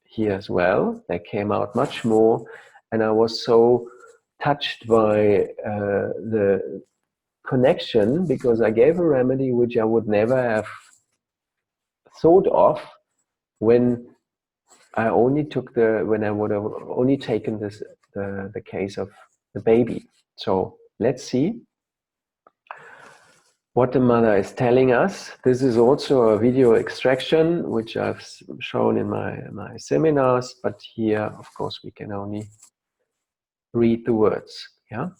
here as well, they came out much more, and I was so touched by the connection, because I gave a remedy which I would never have thought of when I only took when I would have only taken the case of the baby. So let's see what the mother is telling us. This is also a video extraction which I've shown in my seminars, but here, of course, we can only read the words. Yeah.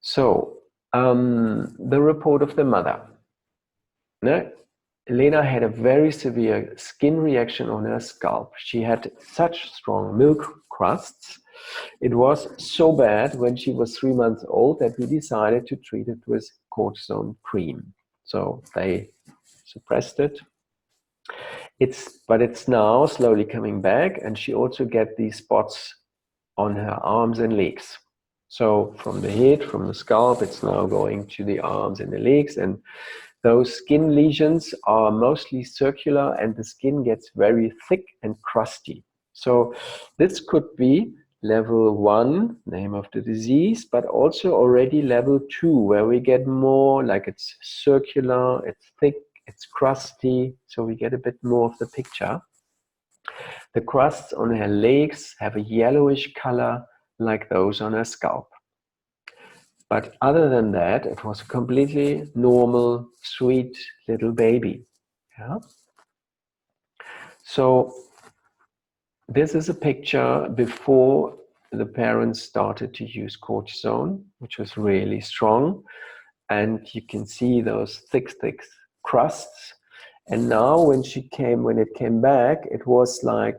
So the report of the mother. No? Lena had a very severe skin reaction on her scalp. She had such strong milk crusts. It was so bad when she was 3 months old that we decided to treat it with cortisone cream. So they suppressed it. But it's now slowly coming back, and she also get these spots on her arms and legs. So from the head, from the scalp, it's now going to the arms and the legs, and those skin lesions are mostly circular, and the skin gets very thick and crusty. So this could be level 1, name of the disease, but also already level 2, where we get more like it's circular, it's thick, it's crusty, so we get a bit more of the picture. The crusts on her legs have a yellowish color like those on her scalp. But other than that, it was a completely normal, sweet little baby. Yeah. So this is a picture before the parents started to use cortisone, which was really strong. And you can see those thick crusts. And now when it came back, it was like,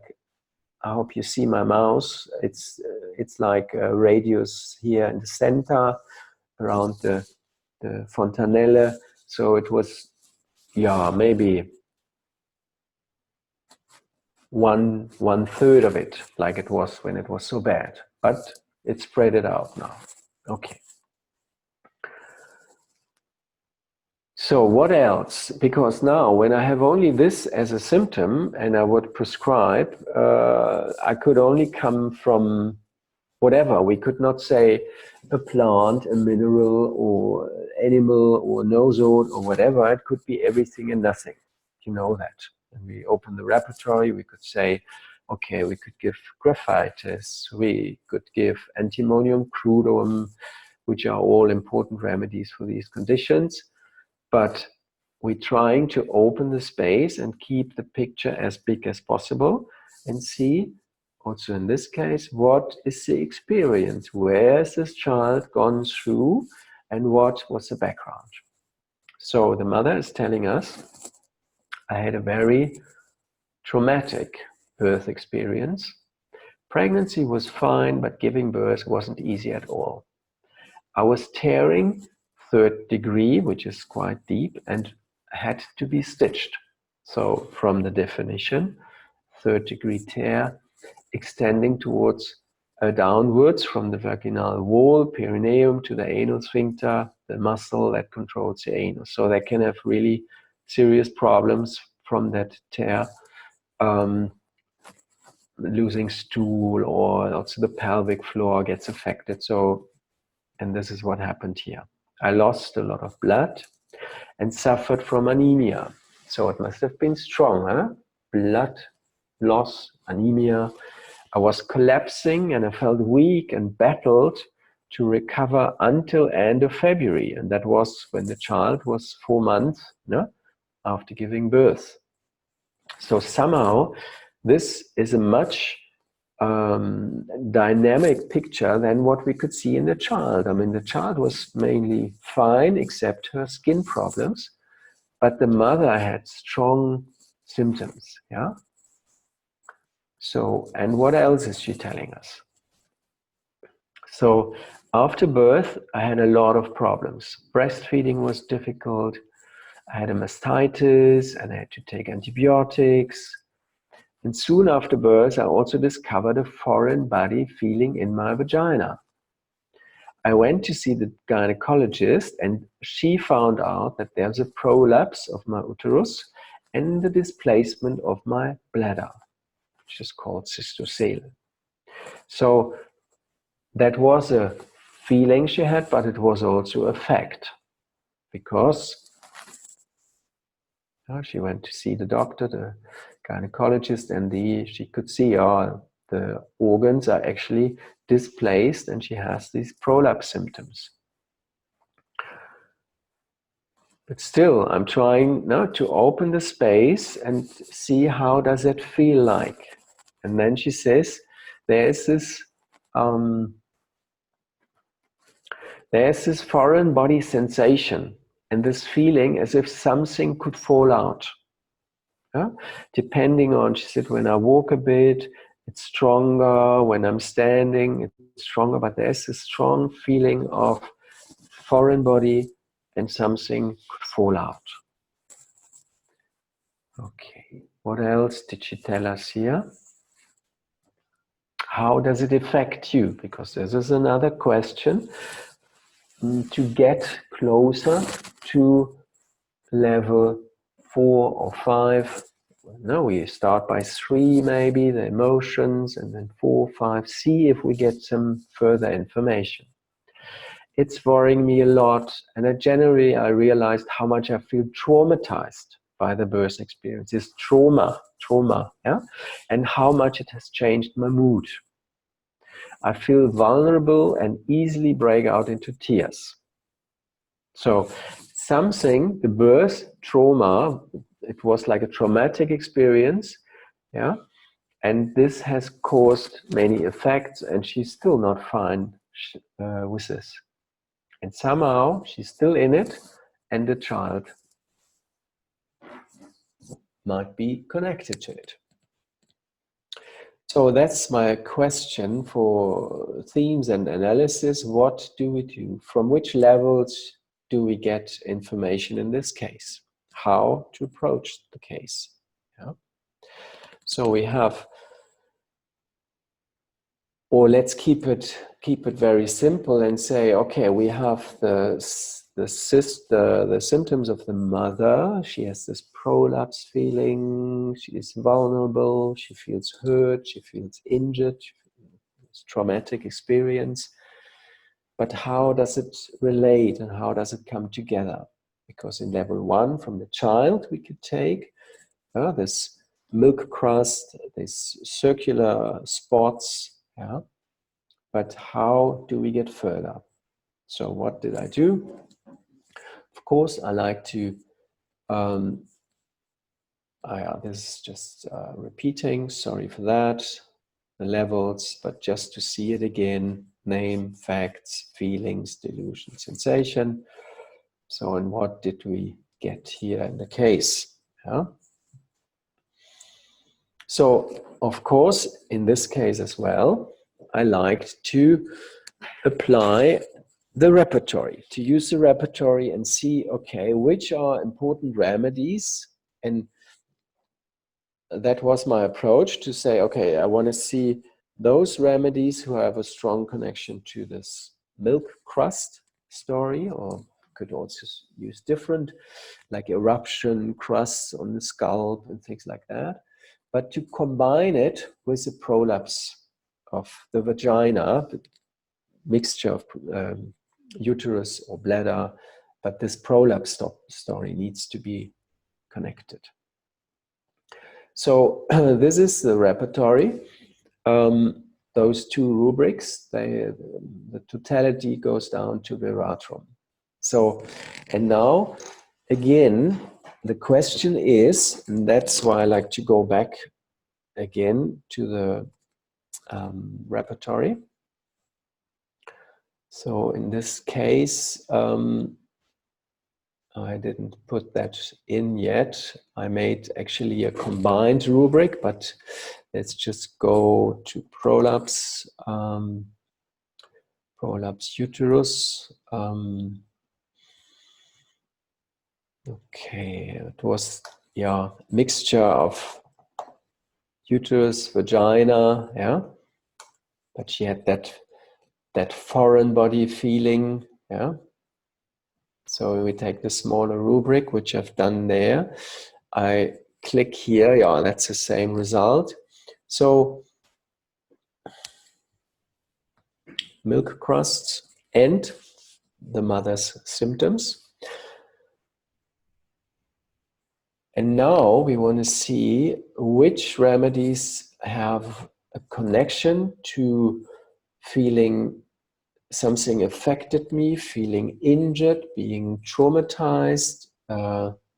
I hope you see my mouse. It's like a radius here in the center, around the fontanelle. So it was, yeah, maybe one third of it, like it was when it was so bad. But it's spread it out now. Okay. So what else? Because now when I have only this as a symptom and I would prescribe, I could only come from whatever. We could not say a plant, a mineral, or animal, or nosode, or whatever. It could be everything and nothing. You know that. When we open the repertory, we could say, okay, we could give graphitis, we could give antimonium crudum, which are all important remedies for these conditions. But we're trying to open the space and keep the picture as big as possible and see, also in this case, what is the experience? Where has this child gone through, and what was the background? So the mother is telling us, I had a very traumatic birth experience, Pregnancy was fine, but giving birth wasn't easy at all. I was tearing 3rd degree, which is quite deep, and had to be stitched. So from the definition, 3rd degree tear extending towards downwards from the vaginal wall, perineum, to the anal sphincter, the muscle that controls the anus. So they can have really serious problems from that tear, losing stool, or also the pelvic floor gets affected. So, and this is what happened here. I lost a lot of blood and suffered from anemia. So it must have been strong, huh? Blood loss, anemia. I was collapsing and I felt weak and battled to recover until end of February. And that was when the child was 4 months, no, after giving birth. So somehow this is a much dynamic picture than what we could see in the child. I mean, the child was mainly fine except her skin problems, but the mother had strong symptoms, yeah? So, and what else is she telling us? So after birth, I had a lot of problems. Breastfeeding was difficult. I had a mastitis and I had to take antibiotics. And soon after birth, I also discovered a foreign body feeling in my vagina. I went to see the gynecologist and she found out that there's a prolapse of my uterus and the displacement of my bladder, which is called cystocele. So that was a feeling she had, but it was also a fact, because she went to see the doctor, the gynecologist, and she could see the organs are actually displaced and she has these prolapse symptoms. But still, I'm trying now to open the space and see how does it feel like. And then she says, there's this foreign body sensation and this feeling as if something could fall out. Yeah? Depending on, she said, when I walk a bit, it's stronger. When I'm standing, it's stronger. But there's this strong feeling of foreign body and something could fall out. Okay, what else did she tell us here? How does it affect you? Because this is another question to get closer to level 4 or 5. No, we start by 3 maybe, the emotions, and then 4, 5, see if we get some further information. It's worrying me a lot, and I realized how much I feel traumatized by the birth experience. It's trauma, yeah, and how much it has changed my mood. I feel vulnerable and easily break out into tears. So something, the birth trauma, it was like a traumatic experience, yeah, and this has caused many effects, and she's still not fine with this. And somehow she's still in it, and the child might be connected to it. So that's my question for themes and analysis. What do we do? From which levels do we get information in this case? How to approach the case? Yeah. So we have, or let's keep it very simple and say, okay, we have the symptoms of the mother. She has this prolapse feeling. She is vulnerable. She feels hurt. She feels injured. She feels traumatic experience. But how does it relate and how does it come together? Because in level 1, from the child, we could take this milk crust, these circular spots. Yeah. But how do we get further? So what did I do? Of course, I like to, this is just repeating, sorry for that, the levels, but just to see it again, name, facts, feelings, delusion, sensation. So, and what did we get here in the case? Yeah? So, of course, in this case as well, I liked to apply the repertory, to use the repertory and see, okay, which are important remedies. And that was my approach, to say, okay, I want to see those remedies who have a strong connection to this milk crust story, or could also use different, like eruption, crusts on the scalp and things like that. But to combine it with the prolapse of the vagina, the mixture of uterus or bladder, but this prolapse story needs to be connected. So this is the repertory. Those two rubrics, the totality goes down to Veratrum. So, and now, again, the question is, and that's why I like to go back again to the repertory. So in this case, I didn't put that in yet. I made actually a combined rubric, but let's just go to prolapse, prolapse uterus. Okay, it was, yeah, mixture of uterus, vagina, yeah. But she had that foreign body feeling, yeah. So we take the smaller rubric, which I've done there. I click here, yeah, that's the same result. So milk crusts and the mother's symptoms. And now we want to see which remedies have a connection to feeling something affected me, feeling injured, being traumatized,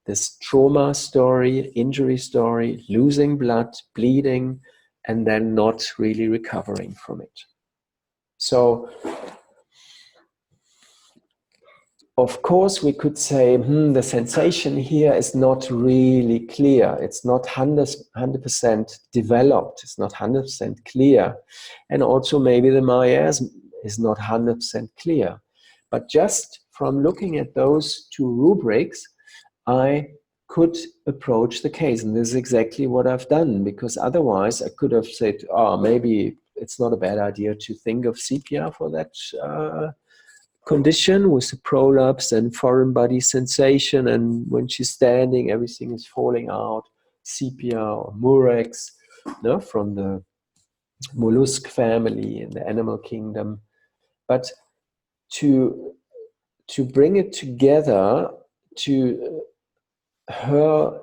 this trauma story, injury story, losing blood, bleeding, and then not really recovering from it. So, of course, we could say, the sensation here is not really clear. It's not 100% developed. It's not 100% clear. And also maybe the miasm is not 100% clear. But just from looking at those two rubrics, I could approach the case. And this is exactly what I've done, because otherwise I could have said, oh, maybe it's not a bad idea to think of sepia for that condition with the prolapse and foreign body sensation, and when she's standing everything is falling out, sepia or murex, no, from the mollusk family in the animal kingdom. But to bring it together to her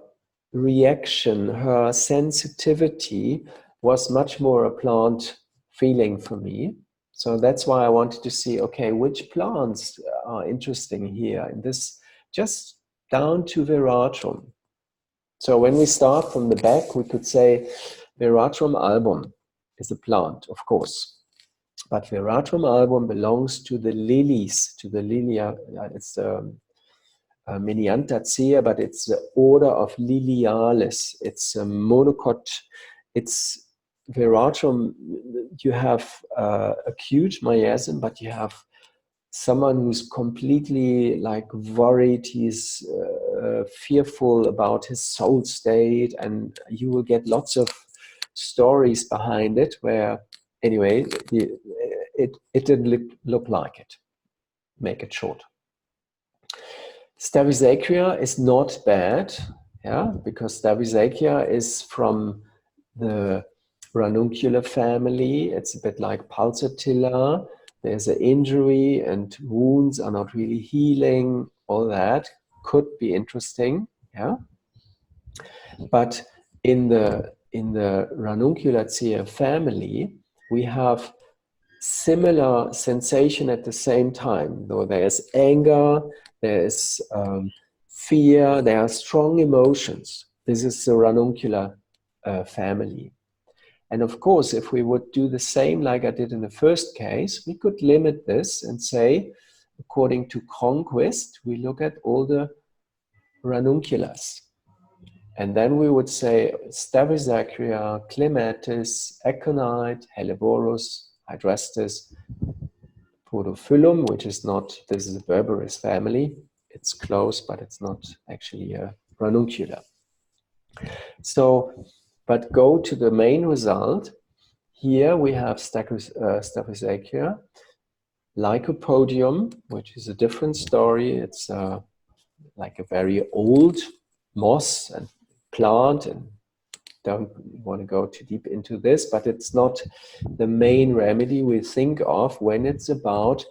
reaction, her sensitivity was much more a plant feeling for me. So that's why I wanted to see, okay, which plants are interesting here in this, just down to Veratrum. So when we start from the back, we could say Veratrum album is a plant, of course. But Veratrum album belongs to the lilies, to the lilia. It's Miniantacea, but it's the order of Lilialis. It's a monocot. It's Veratrum. You have acute miasm, but you have someone who's completely like worried. He's fearful about his soul state, and you will get lots of stories behind it. Where anyway, it didn't look like it. Make it short. Stavisacria is not bad, yeah, because Stavisacria is from the ranuncular family. It's a bit like Pulsatilla. There's an injury and wounds are not really healing. All that could be interesting, yeah. But in the Ranunculaceae family, we have similar sensation at the same time. Though there's anger, there's fear, there are strong emotions. This is the ranuncular family. And of course, if we would do the same like I did in the first case, we could limit this and say, according to Cronquist, we look at all the ranunculars. And then we would say Staph aureus, clematis, aconite, helleborus, hydrastis, podophyllum, which is not, this is a berberis family. It's close, but it's not actually a ranuncular. So, but go to the main result. Here we have Staph aureus, Lycopodium, which is a different story. It's like a very old moss and plant, and don't want to go too deep into this, but it's not the main remedy we think of when it's about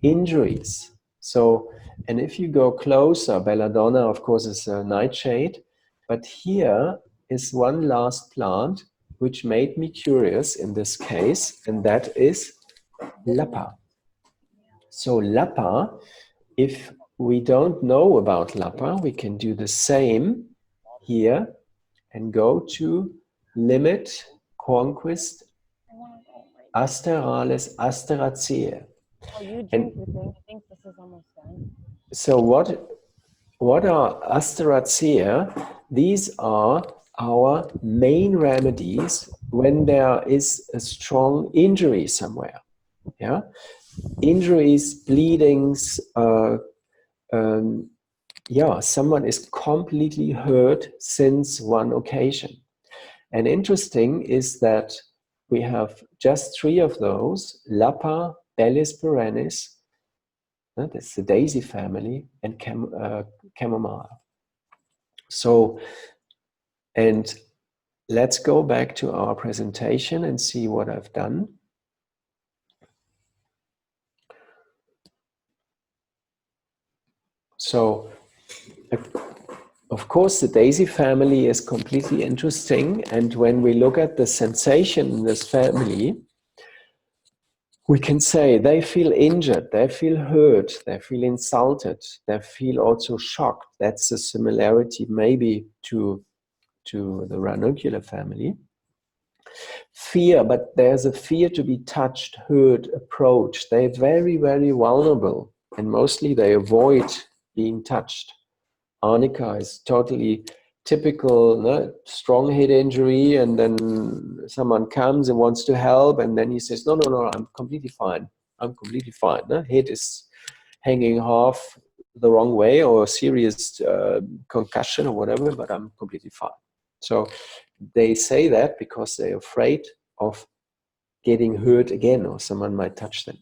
injuries. So, and if you go closer, belladonna, of course, is a nightshade, but here is one last plant which made me curious in this case, and that is Lappa. So Lappa, if we don't know about Lappa, we can do the same here and go to limit conquest Asterales asteraceae. Oh, you drink the thing. I think this is almost done. So what are asteraceae? These are our main remedies when there is a strong injury somewhere. Yeah, injuries, bleedings. Yeah, someone is completely hurt since one occasion. And interesting is that we have just 3 of those: Lappa, Bellis perennis, that's the daisy family, and chamomile. So, and let's go back to our presentation and see what I've done. So, of course, the daisy family is completely interesting. And when we look at the sensation in this family, we can say they feel injured, they feel hurt, they feel insulted, they feel also shocked. That's a similarity maybe to the ranuncular family. Fear, but there's a fear to be touched, heard, approached. They're very, very vulnerable, and mostly they avoid being touched. Arnica is totally typical, no? Strong head injury, and then someone comes and wants to help, and then he says, no, I'm completely fine. I'm completely fine. No? Head is hanging half the wrong way, or a serious concussion or whatever, but I'm completely fine. So they say that because they're afraid of getting hurt again, or someone might touch them.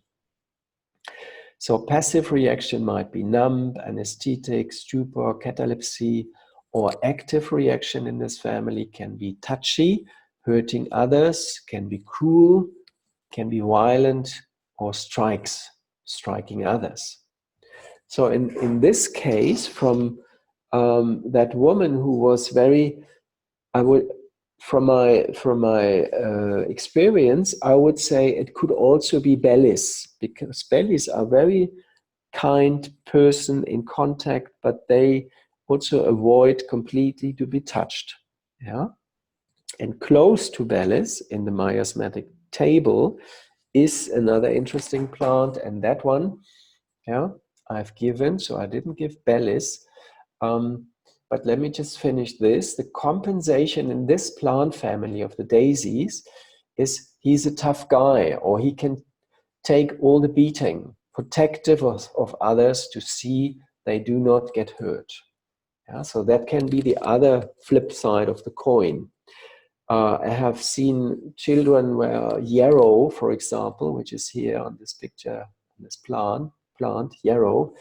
So passive reaction might be numb, anesthetic, stupor, catalepsy, or active reaction in this family can be touchy, hurting others, can be cruel, can be violent, or striking others. So in this case, from that woman who was very, from my experience, I would say it could also be bellies, because bellies are very kind person in contact, but they also avoid completely to be touched. Yeah, and close to bellies in the miasmatic table is another interesting plant, and that one, yeah, I've given. So I didn't give bellies. But let me just finish this. The compensation in this plant family of the daisies is he's a tough guy, or he can take all the beating, protective of others to see they do not get hurt. Yeah, so that can be the other flip side of the coin. I have seen children where yarrow, for example, which is here on this picture, this plant yarrow,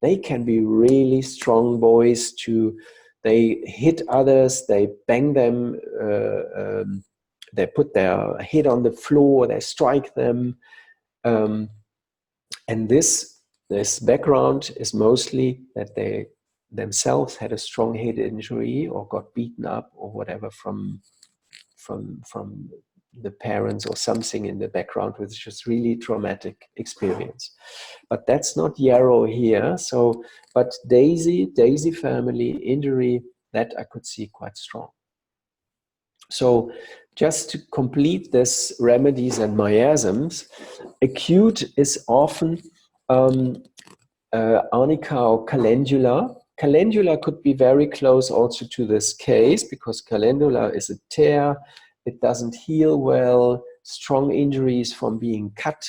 they can be really strong boys. They hit others, they bang them, they put their head on the floor, they strike them. And this background is mostly that they themselves had a strong head injury or got beaten up or whatever from the parents, or something in the background, which is really traumatic experience. But that's not yarrow here. So, but daisy family injury, that I could see quite strong. So just to complete this remedies and miasms, acute is often arnica or calendula, Calendula could be very close also to this case because calendula is a tear. It doesn't heal well. Strong injuries from being cut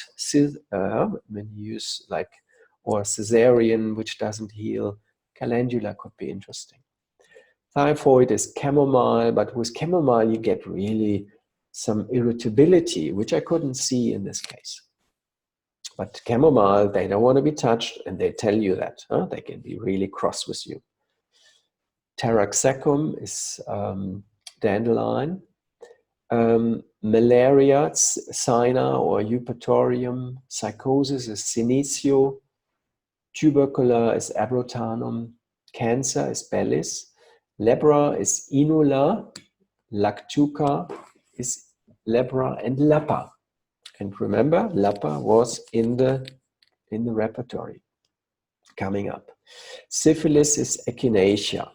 when you use like, or cesarean, which doesn't heal. Calendula could be interesting. Typhoid is chamomile, but with chamomile you get really some irritability, which I couldn't see in this case. But chamomile, they don't want to be touched, and they tell you that. They can be really cross with you. Taraxacum is dandelion. Malaria, Sina or Eupatorium. Psychosis is Senecio. Tubercular is Abrotanum. Cancer is Bellis. Lepra is Inula. Lactuca is Lepra, and Lapa. And remember, Lapa was in the repertory coming up. Syphilis is Echinacea.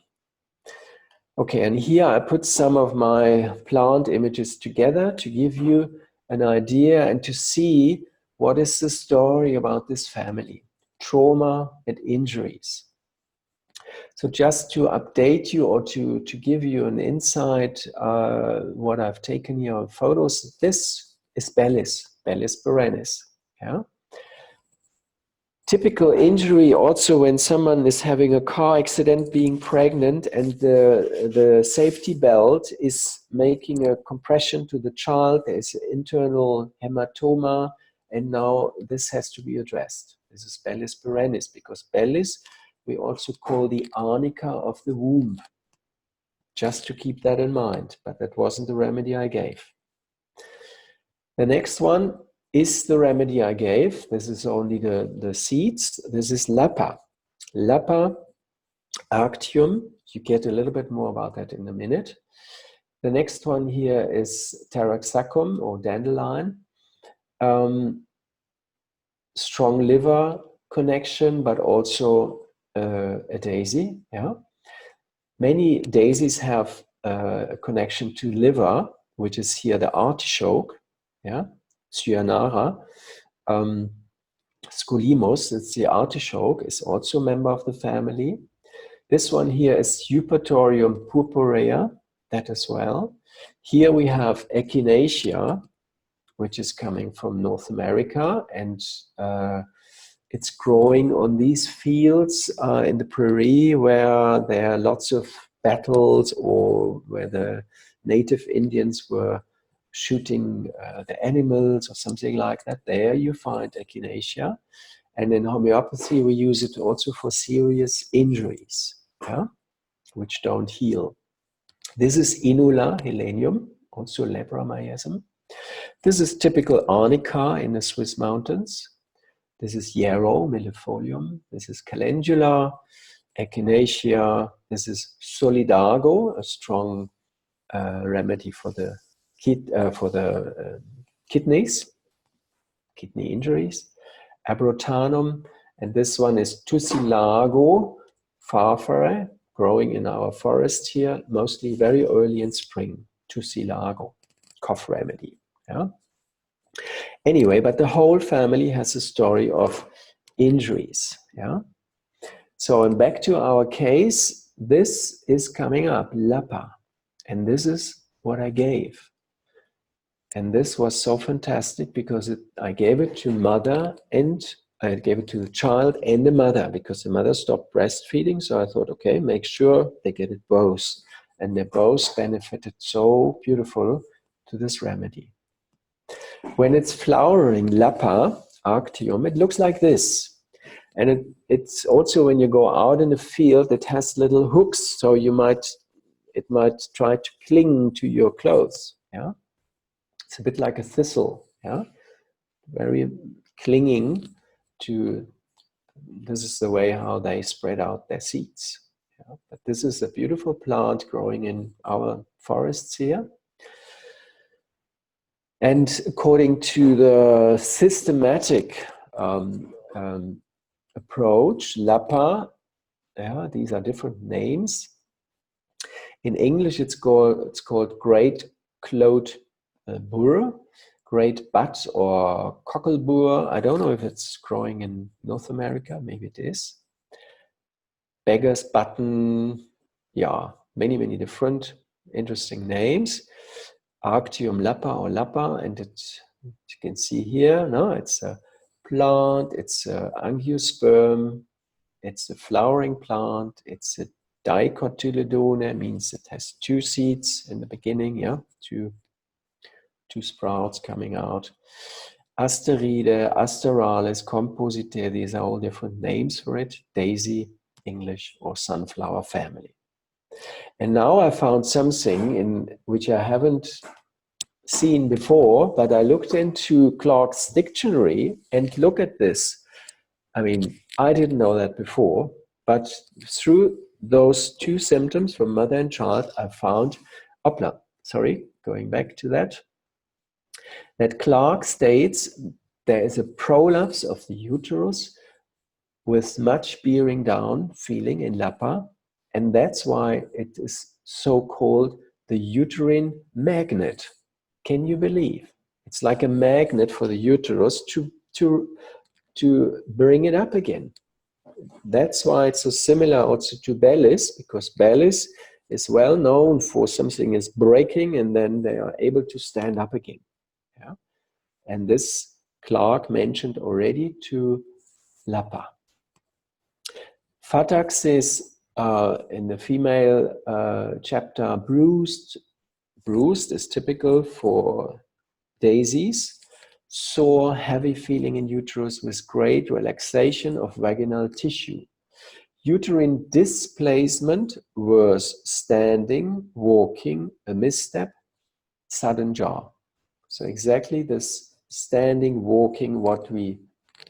Okay, and here I put some of my plant images together to give you an idea and to see what is the story about this family, trauma and injuries. So just to update you or to give you an insight, what I've taken here on photos, this is Bellis perennis. Yeah? Typical injury also when someone is having a car accident, being pregnant, and the safety belt is making a compression to the child. There's an internal hematoma, and now this has to be addressed. This is Bellis perennis, because Bellis we also call the arnica of the womb. Just to keep that in mind, but that wasn't the remedy I gave. The next one is the remedy I gave. This is only the seeds. This is Lapa. Lapa arctium. You get a little bit more about that in a minute. The next one here is Taraxacum or dandelion. Strong liver connection, but also a daisy. Yeah. Many daisies have a connection to liver, which is here the artichoke. Yeah. Cyanara. Scolymus, it's the artichoke, is also a member of the family. This one here is Eupatorium purpurea, that as well. Here we have Echinacea, which is coming from North America, and it's growing on these fields in the prairie where there are lots of battles or where the native Indians were shooting the animals or something like that. There you find Echinacea. And in homeopathy, we use it also for serious injuries, yeah, which don't heal. This is Inula helenium, also lepra miasm. This is typical arnica in the Swiss mountains. This is yarrow, millefolium. This is calendula, echinacea. This is solidago, a strong remedy for the kidneys, kidney injuries. Abrotanum, and this one is Tussilago farfare, growing in our forest here, mostly very early in spring. Tussilago, cough remedy. Yeah. Anyway, but the whole family has a story of injuries. Yeah. So, and back to our case, this is coming up, Lapa, and this is what I gave. And this was so fantastic because I gave it to mother and I gave it to the child and the mother because the mother stopped breastfeeding. So I thought, okay, make sure they get it both. And they both benefited so beautiful to this remedy. When it's flowering, Lapa, arctium, it looks like this. And it's also when you go out in the field, it has little hooks. So it might try to cling to your clothes. Yeah. It's a bit like a thistle, yeah, very clinging to. This is the way how they spread out their seeds. Yeah? But this is a beautiful plant growing in our forests here. And according to the systematic approach, Lapa, yeah, these are different names. In English, it's called great cloud burr. Great butt or cocklebur. I don't know if it's growing in North America. Maybe it is. beggar's button, yeah, many different interesting names. Arctium lappa or lappa, and you can see here, no, it's a plant, it's a angiosperm, it's a flowering plant, it's a dicotyledone, means it has two seeds in the beginning, yeah, two sprouts coming out. Asteride, Asteralis, Composite, these are all different names for it. Daisy, English, or sunflower family. And now I found something in which I haven't seen before, but I looked into Clarke's dictionary and look at this. I mean, I didn't know that before, but through those two symptoms from mother and child, I found, going back to that Clarke states there is a prolapse of the uterus with much bearing down feeling in Lappa, and that's why it is so called the uterine magnet. Can you believe? It's like a magnet for the uterus to bring it up again. That's why it's so similar also to Bellis, because Bellis is well known for something is breaking and then they are able to stand up again. Yeah? And this Clarke mentioned already to Lappa. Fataxis in the female chapter, bruised is typical for daisies. Sore, heavy feeling in uterus with great relaxation of vaginal tissue. Uterine displacement was standing, walking, a misstep, sudden jar. So exactly this standing, walking, what we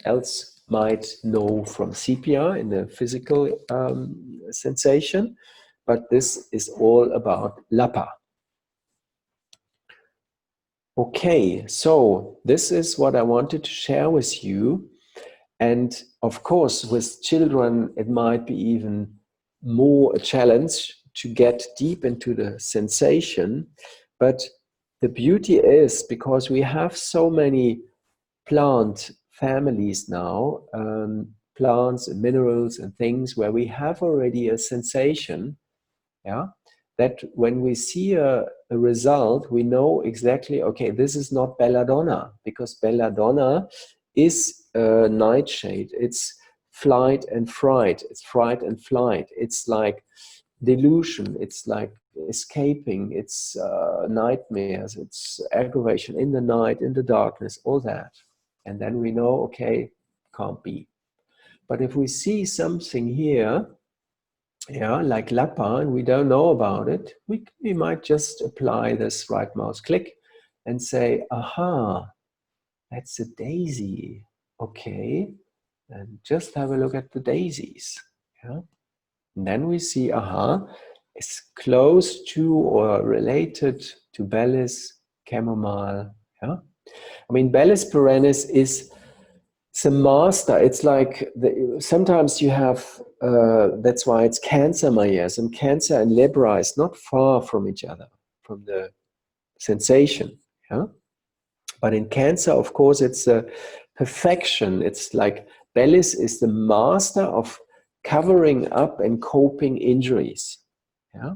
else might know from CPR in the physical sensation, but this is all about Lappa. Okay, so this is what I wanted to share with you. And of course, with children, it might be even more a challenge to get deep into the sensation. But the beauty is, because we have so many plant families now, plants and minerals and things where we have already a sensation, yeah, that when we see a result, we know exactly, okay, this is not belladonna, because belladonna is a nightshade. It's flight and fright. It's fright and flight. It's like delusion. It's like escaping. It's nightmares. It's aggravation in the night, in the darkness, all that. And then we know, okay, can't be. But if we see something here, yeah, like Lappa, and we don't know about it, we might just apply this right mouse click and say, aha, that's a daisy. Okay, and just have a look at the daisies. Yeah? And then we see, aha, it's close to or related to Bellis, chamomile. Yeah? I mean, Bellis perennis is the master. It's like sometimes you have, that's why it's cancer miasm. Cancer and Libra is not far from each other, from the sensation. Yeah? But in cancer, of course, it's a perfection. It's like Bellis is the master of covering up and coping injuries. Yeah?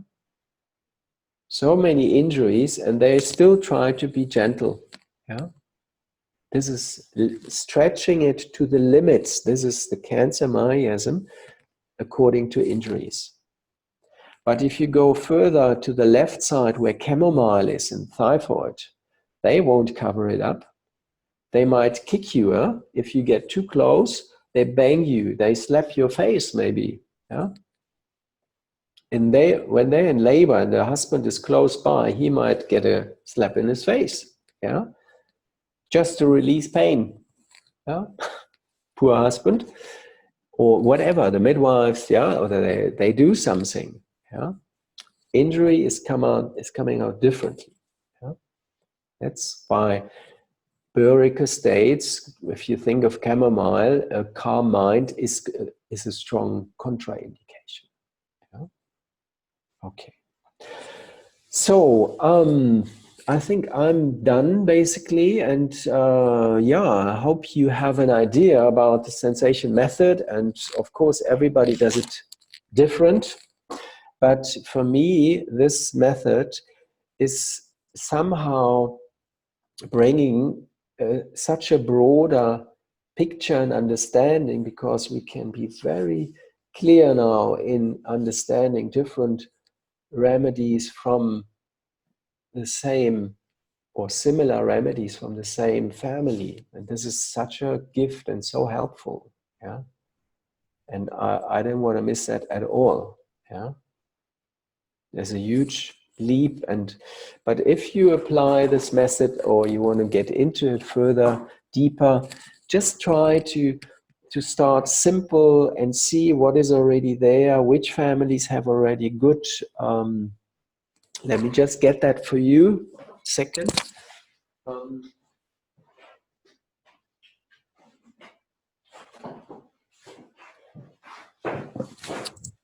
So many injuries, and they still try to be gentle. Yeah? This is stretching it to the limits. This is the cancer miasm according to injuries. But if you go further to the left side where chamomile is and typhoid, they won't cover it up. They might kick you if you get too close. They bang you. They slap your face maybe. Yeah? And when they're in labor and the husband is close by, he might get a slap in his face. Yeah? Just to release pain. Yeah? Poor husband, or whatever, the midwives, yeah, or they do something. Yeah? Injury is coming out differently. Yeah? That's why Burica states, if you think of chamomile, a calm mind is a strong contraindication. Yeah? Okay. So I think I'm done basically, and yeah, I hope you have an idea about the sensation method. And of course, everybody does it different. But for me, this method is somehow bringing such a broader picture and understanding, because we can be very clear now in understanding different remedies from the same or similar remedies from the same family. And this is such a gift and so helpful. Yeah. And I didn't want to miss that at all. Yeah. There's a huge leap. But if you apply this method or you want to get into it further, deeper, just try to start simple and see what is already there, which families have already good. Let me just get that for you. Second.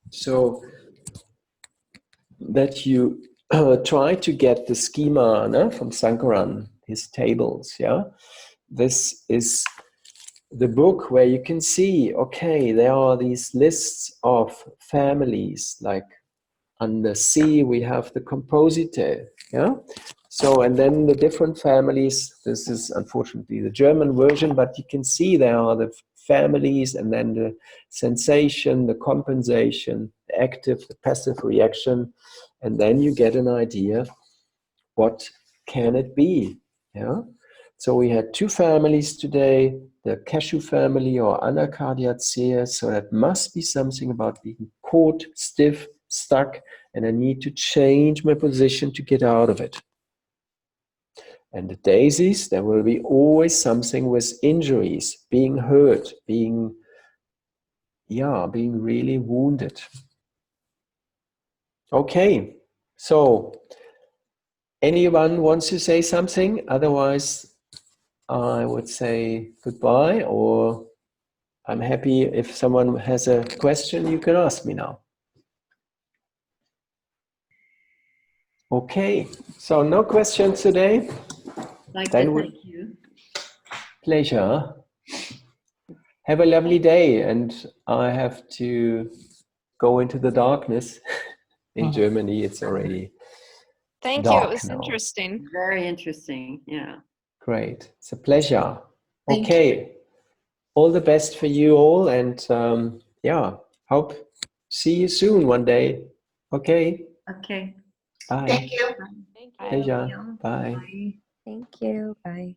So that you try to get the schema from Sankaran, his tables. Yeah, this is the book where you can see, okay, there are these lists of families, like under C we have the composite. Yeah, so and then the different families. This is unfortunately the German version, but you can see there are the families, and then the sensation, the compensation, the active, the passive reaction, and then you get an idea what can it be. Yeah, so we had two families today, the cashew family or anacardiaceae, so that must be something about being caught, stiff, stuck, and I need to change my position to get out of it. And the daisies, there will be always something with injuries, being hurt, being really wounded. Okay, so anyone wants to say something? Otherwise, I would say goodbye, or I'm happy if someone has a question, you can ask me now. Okay, so no questions today? Thank you. Pleasure. Have a lovely day, and I have to go into the darkness. In Germany, it's already Thank dark you. It was now. interesting. Very interesting. Yeah. Great. It's a pleasure. Thank Okay. All the best for you all, and hope see you soon one day. Okay. Okay. Bye. Thank you. Thank you. Pleasure. Bye. Thank you. Bye.